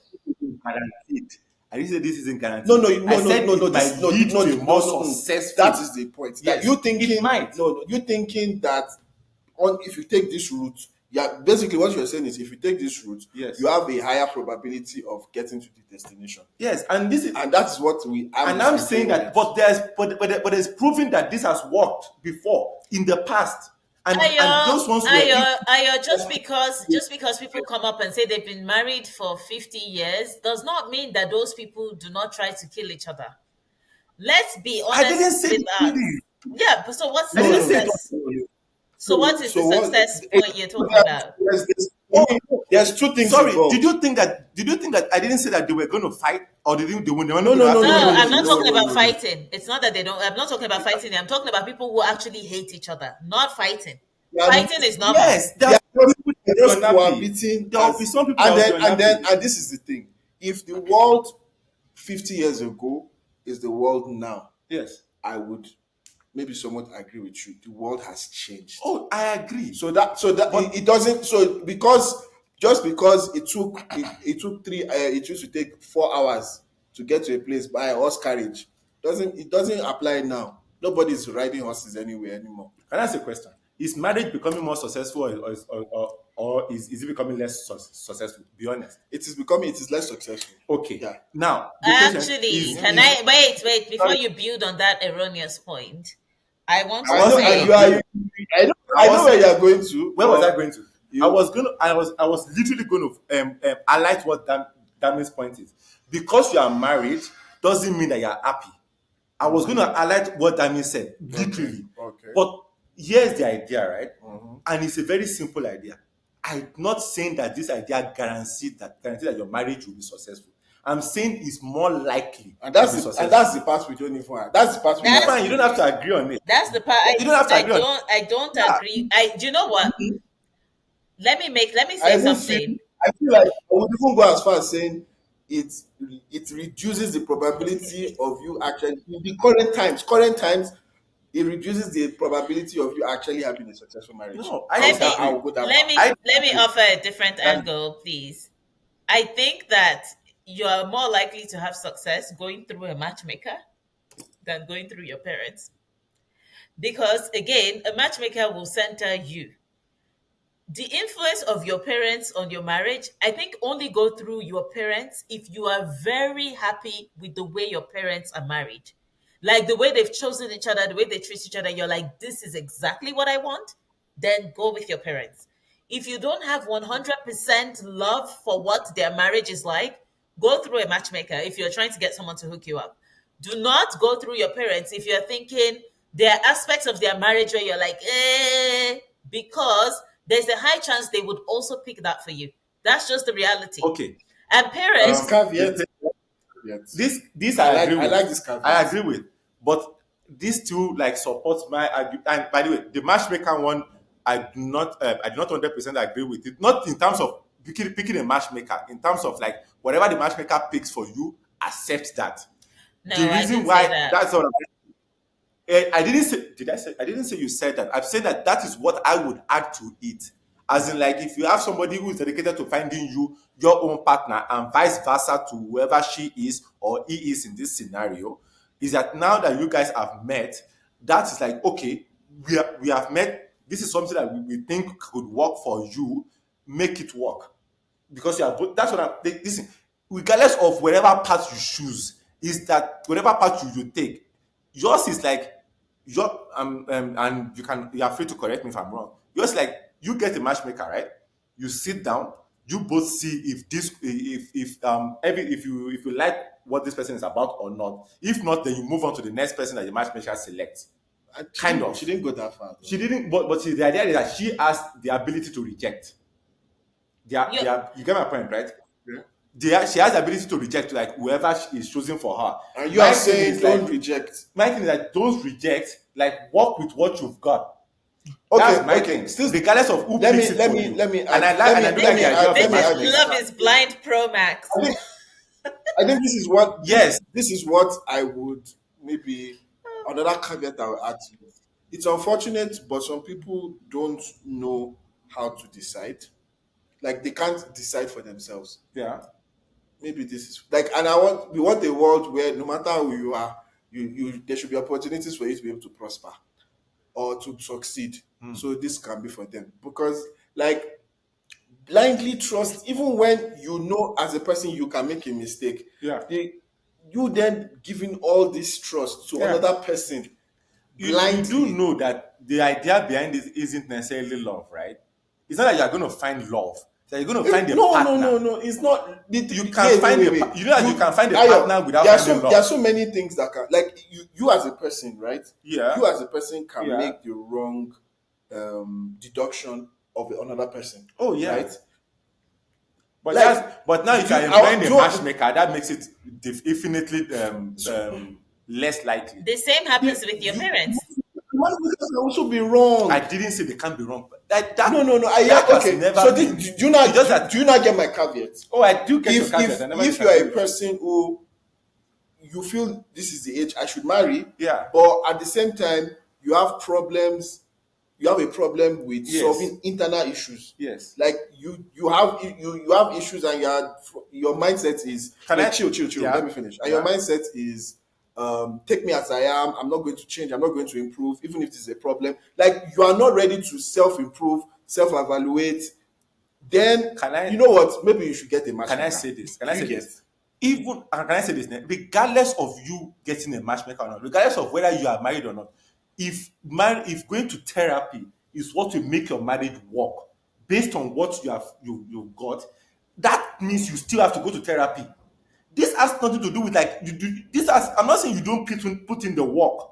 Speaker 3: guaranteed. I didn't say this isn't
Speaker 1: No,
Speaker 3: guaranteed.
Speaker 1: no,
Speaker 3: I
Speaker 1: no, no,
Speaker 3: said
Speaker 1: no, no.
Speaker 3: it
Speaker 1: This
Speaker 3: might
Speaker 1: no,
Speaker 3: lead
Speaker 1: no,
Speaker 3: to a
Speaker 1: no,
Speaker 3: more
Speaker 1: no, no.
Speaker 3: successful.
Speaker 1: That is the point. That
Speaker 3: Yes,
Speaker 1: you
Speaker 3: it
Speaker 1: thinking
Speaker 3: might.
Speaker 1: no, you thinking that on if you take this route, yeah, basically what you're saying is if you take this route,
Speaker 3: Yes.
Speaker 1: you have a higher probability of getting to the destination.
Speaker 3: Yes, and this is
Speaker 1: And that is what
Speaker 3: I'm saying that, but there's proving that this has worked before in the past, and those ones were
Speaker 2: Ayo, just because people come up and say they've been married for 50 years does not mean that those people do not try to kill each other. Let's be
Speaker 3: I
Speaker 2: honest
Speaker 3: didn't say
Speaker 2: with
Speaker 3: they
Speaker 2: that.
Speaker 3: didn't.
Speaker 2: Yeah, but so what's
Speaker 3: I
Speaker 2: the
Speaker 3: didn't say it
Speaker 2: success?
Speaker 3: was.
Speaker 2: So what is the
Speaker 1: so what
Speaker 2: success point you're talking about?
Speaker 3: Oh,
Speaker 1: there's two things
Speaker 3: sorry.
Speaker 1: involved.
Speaker 3: Did you think that I didn't say that they were going to fight, or they were not
Speaker 1: No,
Speaker 3: going
Speaker 1: no,
Speaker 3: to have
Speaker 1: no,
Speaker 2: No,
Speaker 1: no,
Speaker 3: sex?
Speaker 1: no,
Speaker 2: I'm
Speaker 1: no,
Speaker 2: not
Speaker 1: no,
Speaker 2: talking
Speaker 1: no,
Speaker 2: about
Speaker 1: no, no.
Speaker 2: fighting. It's not that they don't. I'm not talking about fighting. I'm talking about people who actually hate each other, not fighting.
Speaker 1: Yeah,
Speaker 2: Fighting is normal.
Speaker 3: Yes,
Speaker 1: they
Speaker 3: there
Speaker 1: are
Speaker 3: are
Speaker 1: just,
Speaker 3: people
Speaker 1: they're
Speaker 3: that
Speaker 1: just
Speaker 3: are unhappy.
Speaker 1: cohabiting
Speaker 3: There will be some people
Speaker 1: and
Speaker 3: that will
Speaker 1: then
Speaker 3: be unhappy.
Speaker 1: and this is the thing. If the world 50 years ago is the world now,
Speaker 3: Yes.
Speaker 1: I would maybe somewhat agree with you. The world has changed.
Speaker 3: Oh, I agree.
Speaker 1: So that
Speaker 3: But-
Speaker 1: it doesn't because it took it used to take 4 hours to get to a place by horse carriage doesn't apply now. Nobody's riding horses anywhere anymore.
Speaker 3: Can I ask a question? Is marriage becoming more successful, or is it becoming less successful? Be honest.
Speaker 1: It is less successful.
Speaker 3: Okay.
Speaker 1: Yeah.
Speaker 3: Now, the question
Speaker 2: Actually,
Speaker 3: is,
Speaker 2: can I wait before you build on that erroneous point? I want to
Speaker 1: I know,
Speaker 2: say
Speaker 1: and I know where you are going to.
Speaker 3: where was I going to?
Speaker 1: You-
Speaker 3: I was literally going to highlight what Dami's point is. Because you are married doesn't mean that you are happy. I was going to highlight what Dami said, literally.
Speaker 1: Okay.
Speaker 3: But here's the idea, right?
Speaker 1: Mhm.
Speaker 3: And it's a very simple idea. I'm not saying that this idea guarantees that your marriage will be successful. I'm saying it's more likely
Speaker 1: And that's
Speaker 3: to be
Speaker 1: the,
Speaker 3: successful.
Speaker 1: and that's the part we don't even have. That's the part we
Speaker 2: That's-
Speaker 1: don't
Speaker 3: Fine, you don't have to agree on it.
Speaker 2: that's the part
Speaker 3: You don't have to agree on
Speaker 2: I don't
Speaker 3: Yeah.
Speaker 2: agree. Do you know what? Let me
Speaker 1: I
Speaker 2: say
Speaker 1: even
Speaker 2: something.
Speaker 1: I feel like I would even go as far as saying it reduces the probability of you actually in the current times it reduces the probability of you actually having a successful marriage.
Speaker 3: No,
Speaker 1: I'll go that far.
Speaker 2: Let me offer a different angle, please. I think that you are more likely to have success going through a matchmaker than going through your parents. Because again, a matchmaker will center you. The influence of your parents on your marriage, I think, only go through your parents if you are very happy with the way your parents are married. Like the way they've chosen each other, the way they treat each other, you're like, this is exactly what I want. Then go with your parents. If you don't have 100% love for what their marriage is like, go through a matchmaker if you're trying to get someone to hook you up. Do not go through your parents if you're thinking there are aspects of their marriage where you're like, because there's a high chance they would also pick that for you. That's just the reality.
Speaker 3: Okay.
Speaker 2: And parents,
Speaker 1: Caveat.
Speaker 3: This
Speaker 1: I
Speaker 3: I
Speaker 1: like-
Speaker 3: agree
Speaker 1: I
Speaker 3: with.
Speaker 1: like this caveat.
Speaker 3: I agree with. But this too supports my argument. And by the way, the matchmaker one, I do not 100% agree with it. Not in terms of picking a matchmaker, in terms of like whatever the matchmaker picks for you, accept that.
Speaker 2: no,
Speaker 3: The
Speaker 2: I
Speaker 3: reason
Speaker 2: didn't
Speaker 3: why
Speaker 2: say that.
Speaker 3: that's what I didn't say. Did I say? I didn't say you said that. I've said that is what I would add to it. As in, like, if you have somebody who is dedicated to finding you your own partner, and vice versa to whoever she is or he is in this scenario, is that now that you guys have met, that is like, okay, we have met. This is something that we think could work for you. Make it work, because you are both. That's what I'm. Listen, regardless of whatever path you choose, is that whatever path you take, yours is like your and you are free to correct me if I'm wrong. Yours, like, you get a matchmaker, right? You sit down, you both see if you like what this person is about or not. If not, then you move on to the next person that the matchmaker selects. Kind of.
Speaker 1: She didn't go that far. Though.
Speaker 3: She didn't, but the idea is that she has the ability to reject. You get my point, right? She has the ability to reject, like, whoever is choosing for her.
Speaker 1: And you
Speaker 3: My
Speaker 1: are
Speaker 3: thing
Speaker 1: saying
Speaker 3: is,
Speaker 1: don't
Speaker 3: like,
Speaker 1: reject.
Speaker 3: my thing is that don't reject, like, work with what you've got.
Speaker 1: Okay,
Speaker 3: That's my
Speaker 1: okay.
Speaker 3: thing. Still, regardless of who
Speaker 1: Let
Speaker 3: picks
Speaker 1: me
Speaker 3: it
Speaker 1: let
Speaker 3: for
Speaker 1: me
Speaker 3: you.
Speaker 1: let me
Speaker 3: And
Speaker 1: add-
Speaker 3: I like
Speaker 1: let me-
Speaker 3: and I do
Speaker 1: let
Speaker 3: like
Speaker 1: me
Speaker 3: the
Speaker 1: add-
Speaker 3: idea of
Speaker 1: let me
Speaker 3: the
Speaker 1: add
Speaker 3: matchmaker.
Speaker 1: this.
Speaker 2: Love is blind pro max.
Speaker 1: I think this is what
Speaker 3: Yes.
Speaker 1: this is what I would maybe another caveat I will add to it. It's unfortunate, but some people don't know how to decide. Like they can't decide for themselves.
Speaker 3: Yeah.
Speaker 1: Maybe this is like, and we want a world where no matter who you are, you there should be opportunities for you to be able to prosper or to succeed. So this can be for them because like blindly trust, even when you know as a person you can make a mistake,
Speaker 3: Yeah.
Speaker 1: you then giving all this trust to
Speaker 3: Yeah.
Speaker 1: another person
Speaker 3: You do
Speaker 1: blindly.
Speaker 3: know that the idea behind it isn't necessarily love, right? It's not that you're going to find love. It's that you're going to find a
Speaker 1: No, no, no,
Speaker 3: partner.
Speaker 1: no. It's not.
Speaker 3: You can find you know that you can find a
Speaker 1: Ayo,
Speaker 3: partner without
Speaker 1: there are
Speaker 3: finding
Speaker 1: there are
Speaker 3: love.
Speaker 1: so many things that can, like you as a person, right?
Speaker 3: Yeah.
Speaker 1: You as a person can
Speaker 3: Yeah.
Speaker 1: make the wrong deduction of another person.
Speaker 3: Oh, yeah.
Speaker 1: Right.
Speaker 3: But now if
Speaker 1: do-
Speaker 3: you're employing
Speaker 1: I-
Speaker 3: a
Speaker 1: do-
Speaker 3: matchmaker, that makes it infinitely less likely.
Speaker 2: The same happens with your
Speaker 1: You,
Speaker 2: parents.
Speaker 1: matchmakers can also be wrong.
Speaker 3: I didn't say they can't be wrong, but that
Speaker 1: No.
Speaker 3: that has
Speaker 1: Okay.
Speaker 3: never
Speaker 1: So
Speaker 3: been.
Speaker 1: do you not
Speaker 3: It's just that.
Speaker 1: do you not get my caveat?
Speaker 3: Oh, I do get your
Speaker 1: If
Speaker 3: caveat. I never
Speaker 1: if you
Speaker 3: disagree
Speaker 1: are a
Speaker 3: with you.
Speaker 1: person who you feel this is the age I should marry,
Speaker 3: Yeah.
Speaker 1: but at the same time you have problems, you have a problem with
Speaker 3: Yes.
Speaker 1: solving internal issues.
Speaker 3: Yes.
Speaker 1: Like you have issues and your mindset is
Speaker 3: Can
Speaker 1: wait,
Speaker 3: I-
Speaker 1: chill.
Speaker 3: Yeah.
Speaker 1: Let me finish. And your
Speaker 3: Yeah.
Speaker 1: mindset is take me as I am. I'm not going to change. I'm not going to improve, even if this is a problem. Like you are not ready to self-improve, self-evaluate. Then
Speaker 3: Can I-
Speaker 1: you know what? Maybe you should get a matchmaker.
Speaker 3: Can I say this? Can I
Speaker 1: You
Speaker 3: say
Speaker 1: get?
Speaker 3: this? Even can I say this? Regardless of you getting a matchmaker or not, regardless of whether you are married or not, if going to therapy is what will make your marriage work based on what you've got, that means you still have to go to therapy. This has nothing to do with like you do. I'm not saying you don't put in the work.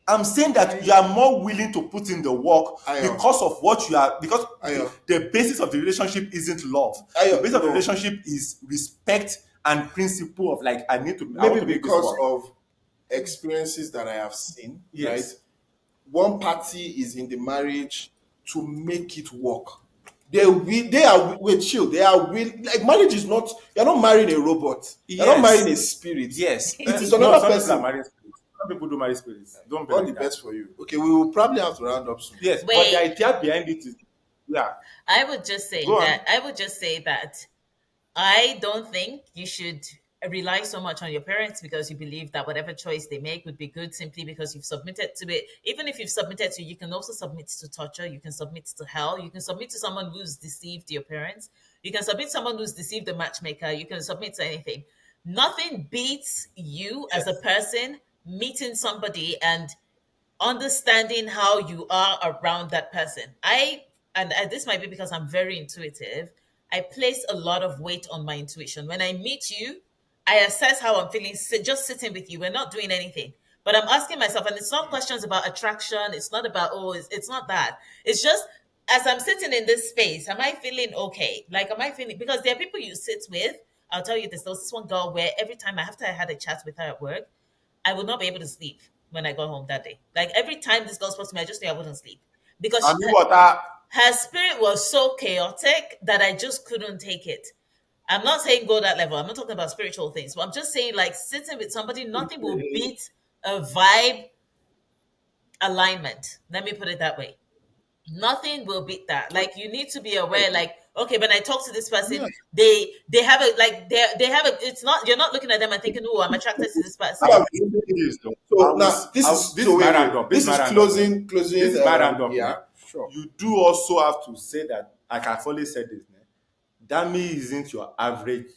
Speaker 3: I'm saying that you are more willing to put in the work
Speaker 1: Ayo.
Speaker 3: because of what you are, because
Speaker 1: Ayo.
Speaker 3: the basis of the relationship isn't love.
Speaker 1: Ayo,
Speaker 3: The basis of the
Speaker 1: no.
Speaker 3: relationship is respect and principle of like I want
Speaker 1: Maybe
Speaker 3: to make this
Speaker 1: because
Speaker 3: work.
Speaker 1: of experiences that I have seen,
Speaker 3: Yes.
Speaker 1: right? One party is in the marriage to make it work. They are wait, chill. They are like marriage is not, you're not marrying a robot. You're not
Speaker 3: Yes.
Speaker 1: marrying a spirit.
Speaker 3: Yes,
Speaker 1: It is
Speaker 3: No,
Speaker 1: another
Speaker 3: some people
Speaker 1: person.
Speaker 3: are marrying spirits. Some people do marry spirits. Don't
Speaker 1: All
Speaker 3: believe
Speaker 1: the
Speaker 3: that.
Speaker 1: best for you. Okay, we will probably have to round up soon.
Speaker 3: Yes, but
Speaker 2: Wait.
Speaker 3: the idea behind it is yeah.
Speaker 2: I would just say
Speaker 3: Go on.
Speaker 2: that I don't think you should rely so much on your parents because you believe that whatever choice they make would be good simply because you've submitted to it. Even if you've submitted to, you can also submit to torture, you can submit to hell, you can submit to someone who's deceived your parents, you can submit to someone who's deceived the matchmaker, you can submit to anything. Nothing beats you as a person meeting somebody and understanding how you are around that person. This might be because I'm very intuitive. I place a lot of weight on my intuition. When I meet you, I assess how I'm feeling just sitting with you. We're not doing anything. But I'm asking myself, and it's not questions about attraction. It's not about, it's not that. It's just as I'm sitting in this space, am I feeling okay? Like, am I feeling, because there are people you sit with. I'll tell you this. There was this one girl where every time after I had a chat with her at work, I would not be able to sleep when I got home that day. Like every time this girl spoke to me, I just knew I wouldn't sleep because
Speaker 3: I mean,
Speaker 2: her spirit was so chaotic that I just couldn't take it. I'm not saying go that level. I'm not talking about spiritual things, but I'm just saying like sitting with somebody, nothing will beat a vibe alignment. Let me put it that way. Nothing will beat that. Like you need to be aware, like, okay, when I talk to this person,
Speaker 1: Yeah.
Speaker 2: they have a like they have a it's not you're not looking at them and thinking, oh, I'm attracted to this person.
Speaker 1: Yeah.
Speaker 3: So
Speaker 1: Now this is
Speaker 3: this
Speaker 1: so
Speaker 3: is
Speaker 1: wait,
Speaker 3: my
Speaker 1: wait.
Speaker 3: random.
Speaker 1: This is
Speaker 3: my random.
Speaker 1: closing.
Speaker 3: This is my random.
Speaker 1: Yeah, sure.
Speaker 3: You do also have to say that, like I've always said this, Dami isn't your average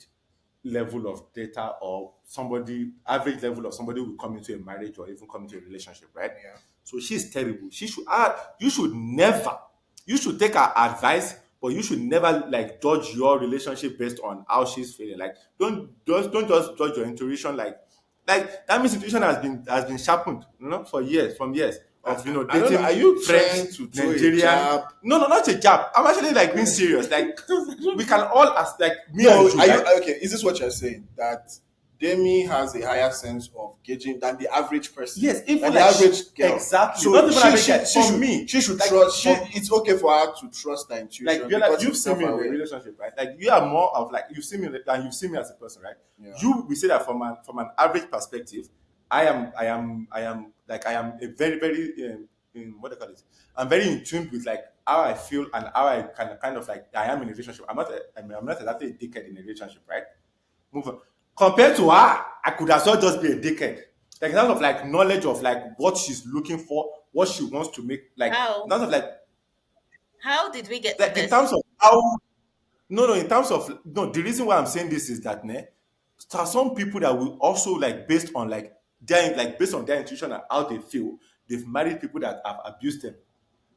Speaker 3: level of data or somebody average level of somebody who will come into a marriage or even come into a relationship, right?
Speaker 1: Yeah.
Speaker 3: So she's terrible. You should take her advice, but you should never like judge your relationship based on how she's feeling. Like don't just judge your intuition like that means intuition has been sharpened, for years, from years of
Speaker 1: I don't
Speaker 3: dating
Speaker 1: know, are you
Speaker 3: French,
Speaker 1: trying to throw a
Speaker 3: Nigerian.
Speaker 1: jab?
Speaker 3: No, not a jab. I'm actually like being serious. Like we can all ask like me
Speaker 1: No,
Speaker 3: and you,
Speaker 1: are you
Speaker 3: right?
Speaker 1: okay? Is this what you're saying? That Demi has a higher sense of gauging than the average person.
Speaker 3: Yes, even
Speaker 1: than the
Speaker 3: like
Speaker 1: average girl.
Speaker 3: exactly.
Speaker 1: So
Speaker 3: Not even average
Speaker 1: she,
Speaker 3: guy.
Speaker 1: she,
Speaker 3: For
Speaker 1: should,
Speaker 3: me,
Speaker 1: she should
Speaker 3: like,
Speaker 1: trust.
Speaker 3: for-
Speaker 1: It's okay for her to trust the intuition.
Speaker 3: Like
Speaker 1: because
Speaker 3: you've
Speaker 1: she's
Speaker 3: seen me in a
Speaker 1: self-aware.
Speaker 3: relationship, right? Like you are more of like you've seen me as a person, right?
Speaker 1: Yeah.
Speaker 3: We say that from an average perspective, I am a very, very what do you call it? I'm very in tune with like how I feel and how I kind of like I am in a relationship. I'm not exactly a dickhead in a relationship, right? Move on. Compared to her, I could as well just be a dickhead. Like in terms of like knowledge of like what she's looking for, what she wants to make, like in
Speaker 2: How?
Speaker 3: terms of
Speaker 2: How did we get to
Speaker 3: like in
Speaker 2: this?
Speaker 3: terms of how no, no, in terms of no, the reason why I'm saying this is that there are some people that will also like based on like based on their intuition and how they feel, they've married people that have abused them.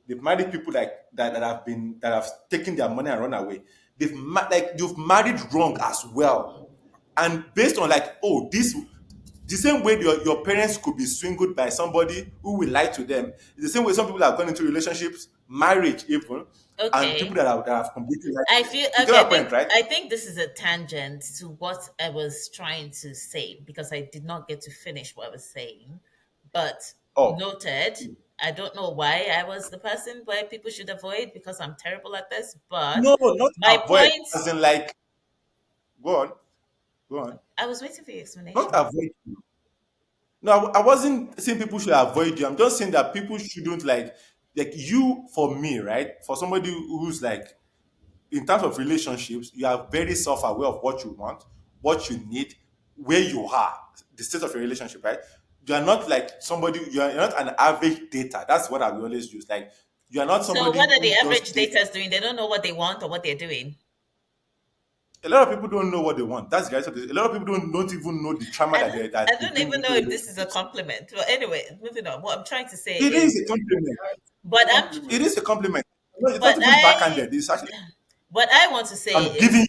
Speaker 3: They've married people like that have taken their money and run away. Like you've married wrong as well. And based on like, oh, this the same way your parents could be swindled by somebody who will lie to them, the same way some people have gone into relationships, marriage even, and people
Speaker 2: Okay.
Speaker 3: that have completely lied
Speaker 2: I
Speaker 3: to them.
Speaker 2: feel
Speaker 3: You get
Speaker 2: okay.
Speaker 3: my point, right?
Speaker 2: I think this is a tangent to what I was trying to say because I did not get to finish what I was saying. But
Speaker 3: Oh,
Speaker 2: noted. I don't know why I was the person where people should avoid because I'm terrible at this. But
Speaker 3: no, not
Speaker 2: my
Speaker 3: avoid,
Speaker 2: point,
Speaker 3: as in like, go on, go on.
Speaker 2: I was waiting for your
Speaker 3: Not
Speaker 2: explanation.
Speaker 3: avoid. No, I wasn't saying people should avoid you. I'm just saying that people shouldn't like you for me, right? For somebody who's like in terms of relationships, you are very self-aware of what you want, what you need, where you are, the state of your relationship, right? You are not like somebody, you're not an average dater. That's what I will always use. Like you are not
Speaker 2: So
Speaker 3: somebody
Speaker 2: what are the
Speaker 3: who
Speaker 2: average
Speaker 3: just dates.
Speaker 2: daters doing? They don't know what they want or what they're doing.
Speaker 3: A lot of people don't know what they want. That's the reality of this. A lot of people don't even know the trauma
Speaker 2: I
Speaker 3: that
Speaker 2: don't, I
Speaker 3: they've
Speaker 2: don't
Speaker 3: been
Speaker 2: even know
Speaker 3: into
Speaker 2: if this is a
Speaker 3: relationships.
Speaker 2: compliment. But anyway, moving on. What I'm trying to say
Speaker 3: It
Speaker 2: is,
Speaker 3: is a compliment.
Speaker 2: but I'm,
Speaker 3: It is a compliment. No, it's not
Speaker 2: but
Speaker 3: even
Speaker 2: I,
Speaker 3: backhanded. It's actually
Speaker 2: what I want to say
Speaker 3: I'm giving
Speaker 2: is,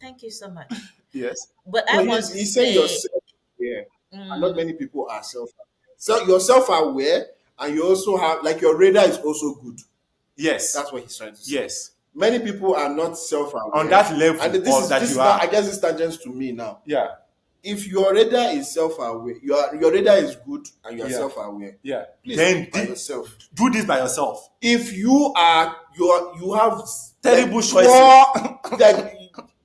Speaker 2: thank you so much.
Speaker 3: yes.
Speaker 2: What
Speaker 1: No,
Speaker 2: I want to
Speaker 1: he's saying
Speaker 2: say,
Speaker 1: yourself aware, and not
Speaker 2: mm,
Speaker 1: many people are self-aware. So you're self-aware, and you also have like your radar is also good.
Speaker 3: Yes.
Speaker 1: That's what he's trying to say.
Speaker 3: Yes.
Speaker 1: Many people are not
Speaker 3: On
Speaker 1: self-aware,
Speaker 3: that
Speaker 1: and
Speaker 3: level or that
Speaker 1: this
Speaker 3: you
Speaker 1: is now
Speaker 3: are.
Speaker 1: I guess this tangents to me now.
Speaker 3: Yeah.
Speaker 1: If your radar is self-aware, your radar is good and you are
Speaker 3: Yeah.
Speaker 1: self-aware,
Speaker 3: Yeah.
Speaker 1: please do
Speaker 3: Then
Speaker 1: it by yourself.
Speaker 3: do this by yourself.
Speaker 1: If you have
Speaker 3: Terrible
Speaker 1: like
Speaker 3: choices.
Speaker 1: small like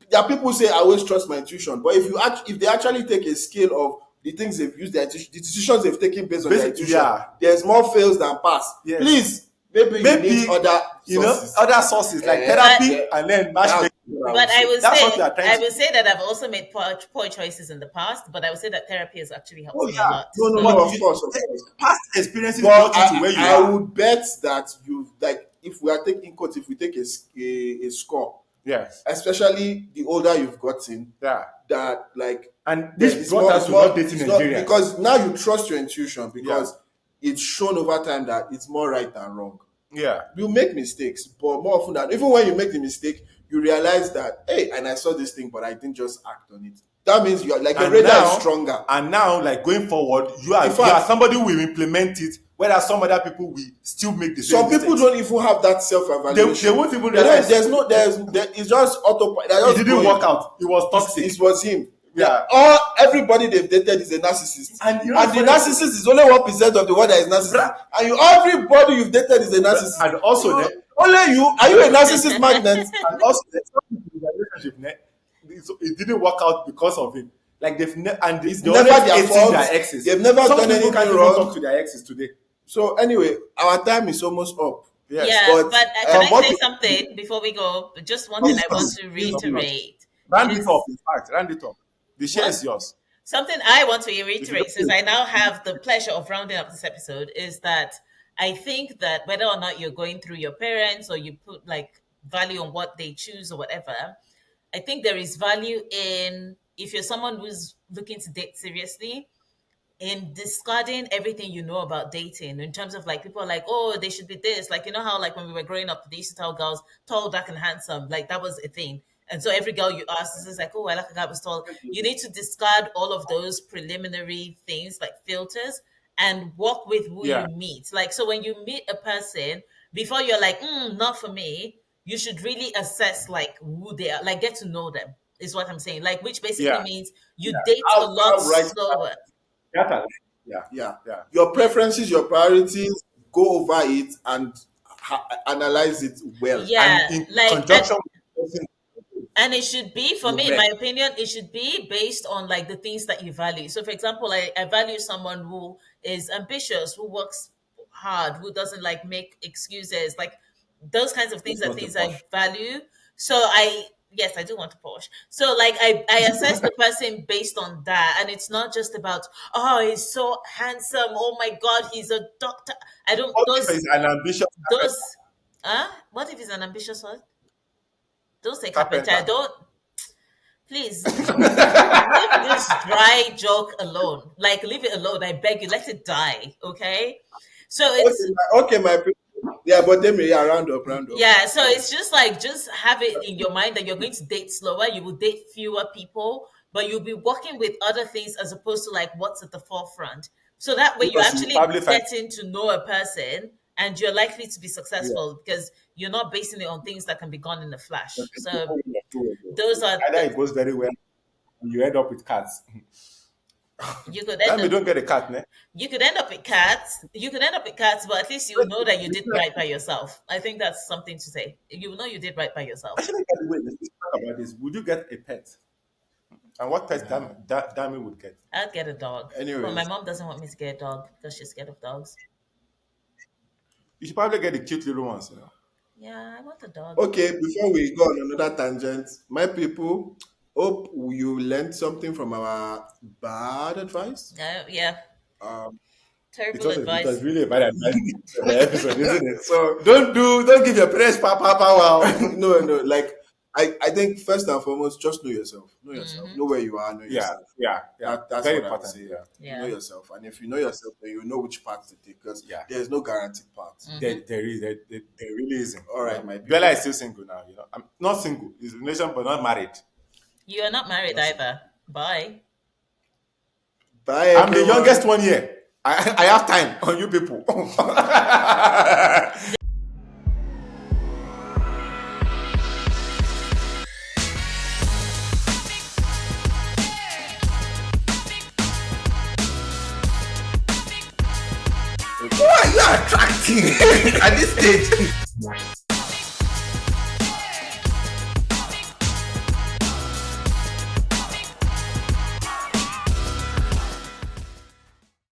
Speaker 1: there are people say I always trust my intuition, but if they actually take a scale of the things they've used, the decisions they've taken based on their
Speaker 3: Basically,
Speaker 1: intuition,
Speaker 3: yeah.
Speaker 1: there's more fails than pass.
Speaker 3: Yes.
Speaker 1: Please, maybe you need
Speaker 3: Maybe
Speaker 1: other sources.
Speaker 3: other sources like
Speaker 1: Eh,
Speaker 2: but
Speaker 3: therapy
Speaker 1: yeah,
Speaker 3: and then
Speaker 1: that's
Speaker 3: matchmaking.
Speaker 1: what I
Speaker 2: but
Speaker 1: would
Speaker 2: I
Speaker 1: say.
Speaker 2: would
Speaker 3: That's what we
Speaker 2: say
Speaker 3: are trying
Speaker 2: I
Speaker 3: to
Speaker 2: would
Speaker 3: do.
Speaker 2: say that I've also made poor choices in the past, but I would say that therapy has actually helped
Speaker 3: Oh
Speaker 2: me a
Speaker 3: yeah.
Speaker 2: lot.
Speaker 1: No, no,
Speaker 3: But
Speaker 1: no,
Speaker 2: So
Speaker 1: of course, of course.
Speaker 3: past experiences
Speaker 1: But
Speaker 3: brought you to where you
Speaker 1: I
Speaker 3: are.
Speaker 1: would bet that you like if we are taking quote, if we take a score,
Speaker 3: Yes.
Speaker 1: especially the older you've gotten,
Speaker 3: Yeah.
Speaker 1: that like
Speaker 3: And this
Speaker 1: it's
Speaker 3: brought
Speaker 1: more
Speaker 3: us
Speaker 1: it's
Speaker 3: to not
Speaker 1: more
Speaker 3: dating
Speaker 1: it's not
Speaker 3: Nigerians.
Speaker 1: because now you trust your intuition
Speaker 3: Yeah.
Speaker 1: because it's shown over time that it's more right than wrong.
Speaker 3: Yeah.
Speaker 1: You make mistakes, but more often than even when you make the mistake, you realize that hey, and I saw this thing, but I didn't just act on it. That means you're like your radar is stronger.
Speaker 3: Like going forward,
Speaker 1: In
Speaker 3: you are
Speaker 1: fact,
Speaker 3: somebody who will implement it, whereas some other people will still make the same
Speaker 1: some people
Speaker 3: mistakes.
Speaker 1: don't even have that
Speaker 3: They
Speaker 1: self-evaluation.
Speaker 3: won't even realize
Speaker 1: It's just autopilot. They're
Speaker 3: it
Speaker 1: just
Speaker 3: didn't
Speaker 1: going.
Speaker 3: work out. It was toxic.
Speaker 1: It was him.
Speaker 3: Yeah.
Speaker 1: Everybody they've dated is a narcissist,
Speaker 3: And you know
Speaker 1: and
Speaker 3: the
Speaker 1: the
Speaker 3: funny
Speaker 1: narcissist is only 1% of the world that is narcissist.
Speaker 3: Bruh.
Speaker 1: And everybody you've dated is a narcissist.
Speaker 3: And also,
Speaker 1: Only you are you a narcissist magnet?
Speaker 3: and also some people in their relationship, it didn't work out because of him. Like
Speaker 1: It's
Speaker 3: they
Speaker 1: never
Speaker 3: always
Speaker 1: their
Speaker 3: hating
Speaker 1: fault.
Speaker 3: their exes.
Speaker 1: They've never
Speaker 3: Some
Speaker 1: done
Speaker 3: people can't
Speaker 1: anything
Speaker 3: even
Speaker 1: wrong.
Speaker 3: talk to their exes today.
Speaker 1: So anyway, our time is almost up.
Speaker 3: Yes.
Speaker 2: yeah,
Speaker 1: But,
Speaker 2: but can I
Speaker 1: what
Speaker 2: say
Speaker 1: we-
Speaker 2: something before we go? Just one thing I want to reiterate
Speaker 3: Round it
Speaker 2: is
Speaker 3: up. In fact, round it up. The share is yours.
Speaker 2: something I want to
Speaker 3: If you
Speaker 2: reiterate,
Speaker 3: don't
Speaker 2: since I now have the pleasure of rounding up this episode, is that I think that whether or not you're going through your parents or you put like value on what they choose or whatever, I think there is value in if you're someone who's looking to date seriously, in discarding everything you know about dating in terms of like people are like, oh, they should be this. Like, you know how like when we were growing up, they used to tell girls tall, dark, and handsome. Like that was a thing. And so every girl you ask is like, oh, I like a guy who's tall. You need to discard all of those preliminary things like filters and walk with who
Speaker 3: Yeah.
Speaker 2: you meet. Like, so when you meet a person, before you're like, not for me, you should really assess like who they are, like get to know them, is what I'm saying. Like, which basically
Speaker 3: Yeah.
Speaker 2: means you date a
Speaker 1: How
Speaker 2: lot
Speaker 1: right?
Speaker 2: slower.
Speaker 3: Yeah. Yeah.
Speaker 1: Yeah.
Speaker 3: Yeah.
Speaker 1: Your preferences, your priorities, go over it and analyze it well.
Speaker 2: Yeah,
Speaker 3: And in
Speaker 2: like
Speaker 3: conjunction with the person.
Speaker 2: And it should be, for
Speaker 1: you
Speaker 2: me, in
Speaker 1: met.
Speaker 2: my opinion, it should be based on like the things that you value. So, for example, I value someone who is ambitious, who works hard, who doesn't like make excuses, like those kinds of things
Speaker 1: Just
Speaker 2: are
Speaker 1: want to
Speaker 2: things I
Speaker 1: push.
Speaker 2: value. So yes, I do want to push. So like I assess the person based on that. And it's not just about, oh, he's so handsome. Oh my God, he's a doctor. I don't,
Speaker 3: What if he's an ambitious
Speaker 2: those, what if he's an ambitious one? Don't say carpenter.
Speaker 3: carpenter?
Speaker 2: Don't, please leave this dry joke alone. Like, leave it alone. I beg you, let it die. Okay. So it's,
Speaker 1: Okay, my people. Yeah, but then yeah, round up, round up.
Speaker 2: yeah. So it's just like, just have it in your mind that you're going to date slower. You will date fewer people, but you'll be working with other things as opposed to like what's at the forefront. So that way you
Speaker 3: Because you
Speaker 2: actually
Speaker 3: probably find
Speaker 2: getting to know a person and you're likely to be
Speaker 1: Yeah.
Speaker 2: successful because you're not basing it on things that can be gone in a flash.
Speaker 1: But
Speaker 2: So
Speaker 1: people will not do it, though.
Speaker 2: those are
Speaker 3: either it goes very well, and you end up with cats.
Speaker 2: you could
Speaker 3: Then
Speaker 2: end
Speaker 3: we
Speaker 2: up
Speaker 3: don't get a cat, ne?
Speaker 2: you could end up with cats. You could end up with cats, but at least you know that you did right by yourself. I think that's something to say. You know you did right by yourself.
Speaker 3: Actually, by the way, let's talk about this. Would you get a pet? And what pet Dami would get?
Speaker 2: I'd get a dog. But my
Speaker 1: Anyways,
Speaker 2: mom doesn't want me to get a dog because she's scared of dogs.
Speaker 3: You should probably get the cute little ones, you know.
Speaker 2: Yeah, I want a dog.
Speaker 1: okay, before we go on another tangent, my people, hope you learned something from our bad advice.
Speaker 2: Yeah.
Speaker 1: Um,
Speaker 3: It
Speaker 2: Terrible
Speaker 3: was
Speaker 2: advice.
Speaker 3: really a bad advice for the episode, isn't it?
Speaker 1: so don't give your parents power. No, like I think first and foremost, just know yourself. Know yourself. Know where you are. Know
Speaker 3: Yeah,
Speaker 1: yourself.
Speaker 3: yeah, yeah.
Speaker 1: That's
Speaker 3: Very
Speaker 1: what I would
Speaker 3: important.
Speaker 1: say.
Speaker 3: Yeah.
Speaker 2: Yeah.
Speaker 1: Know yourself, and if you know yourself, then you know which path to take because
Speaker 3: Yeah.
Speaker 1: there's no guaranteed path.
Speaker 3: There really isn't.
Speaker 1: All right, my people.
Speaker 3: Bella is still single now, you know. I'm not single. He's in a relation, but not married.
Speaker 2: You are not married either. Bye.
Speaker 1: Bye.
Speaker 3: I'm the
Speaker 1: everyone.
Speaker 3: youngest one here. I have time on you people. Who are you attracting at this stage?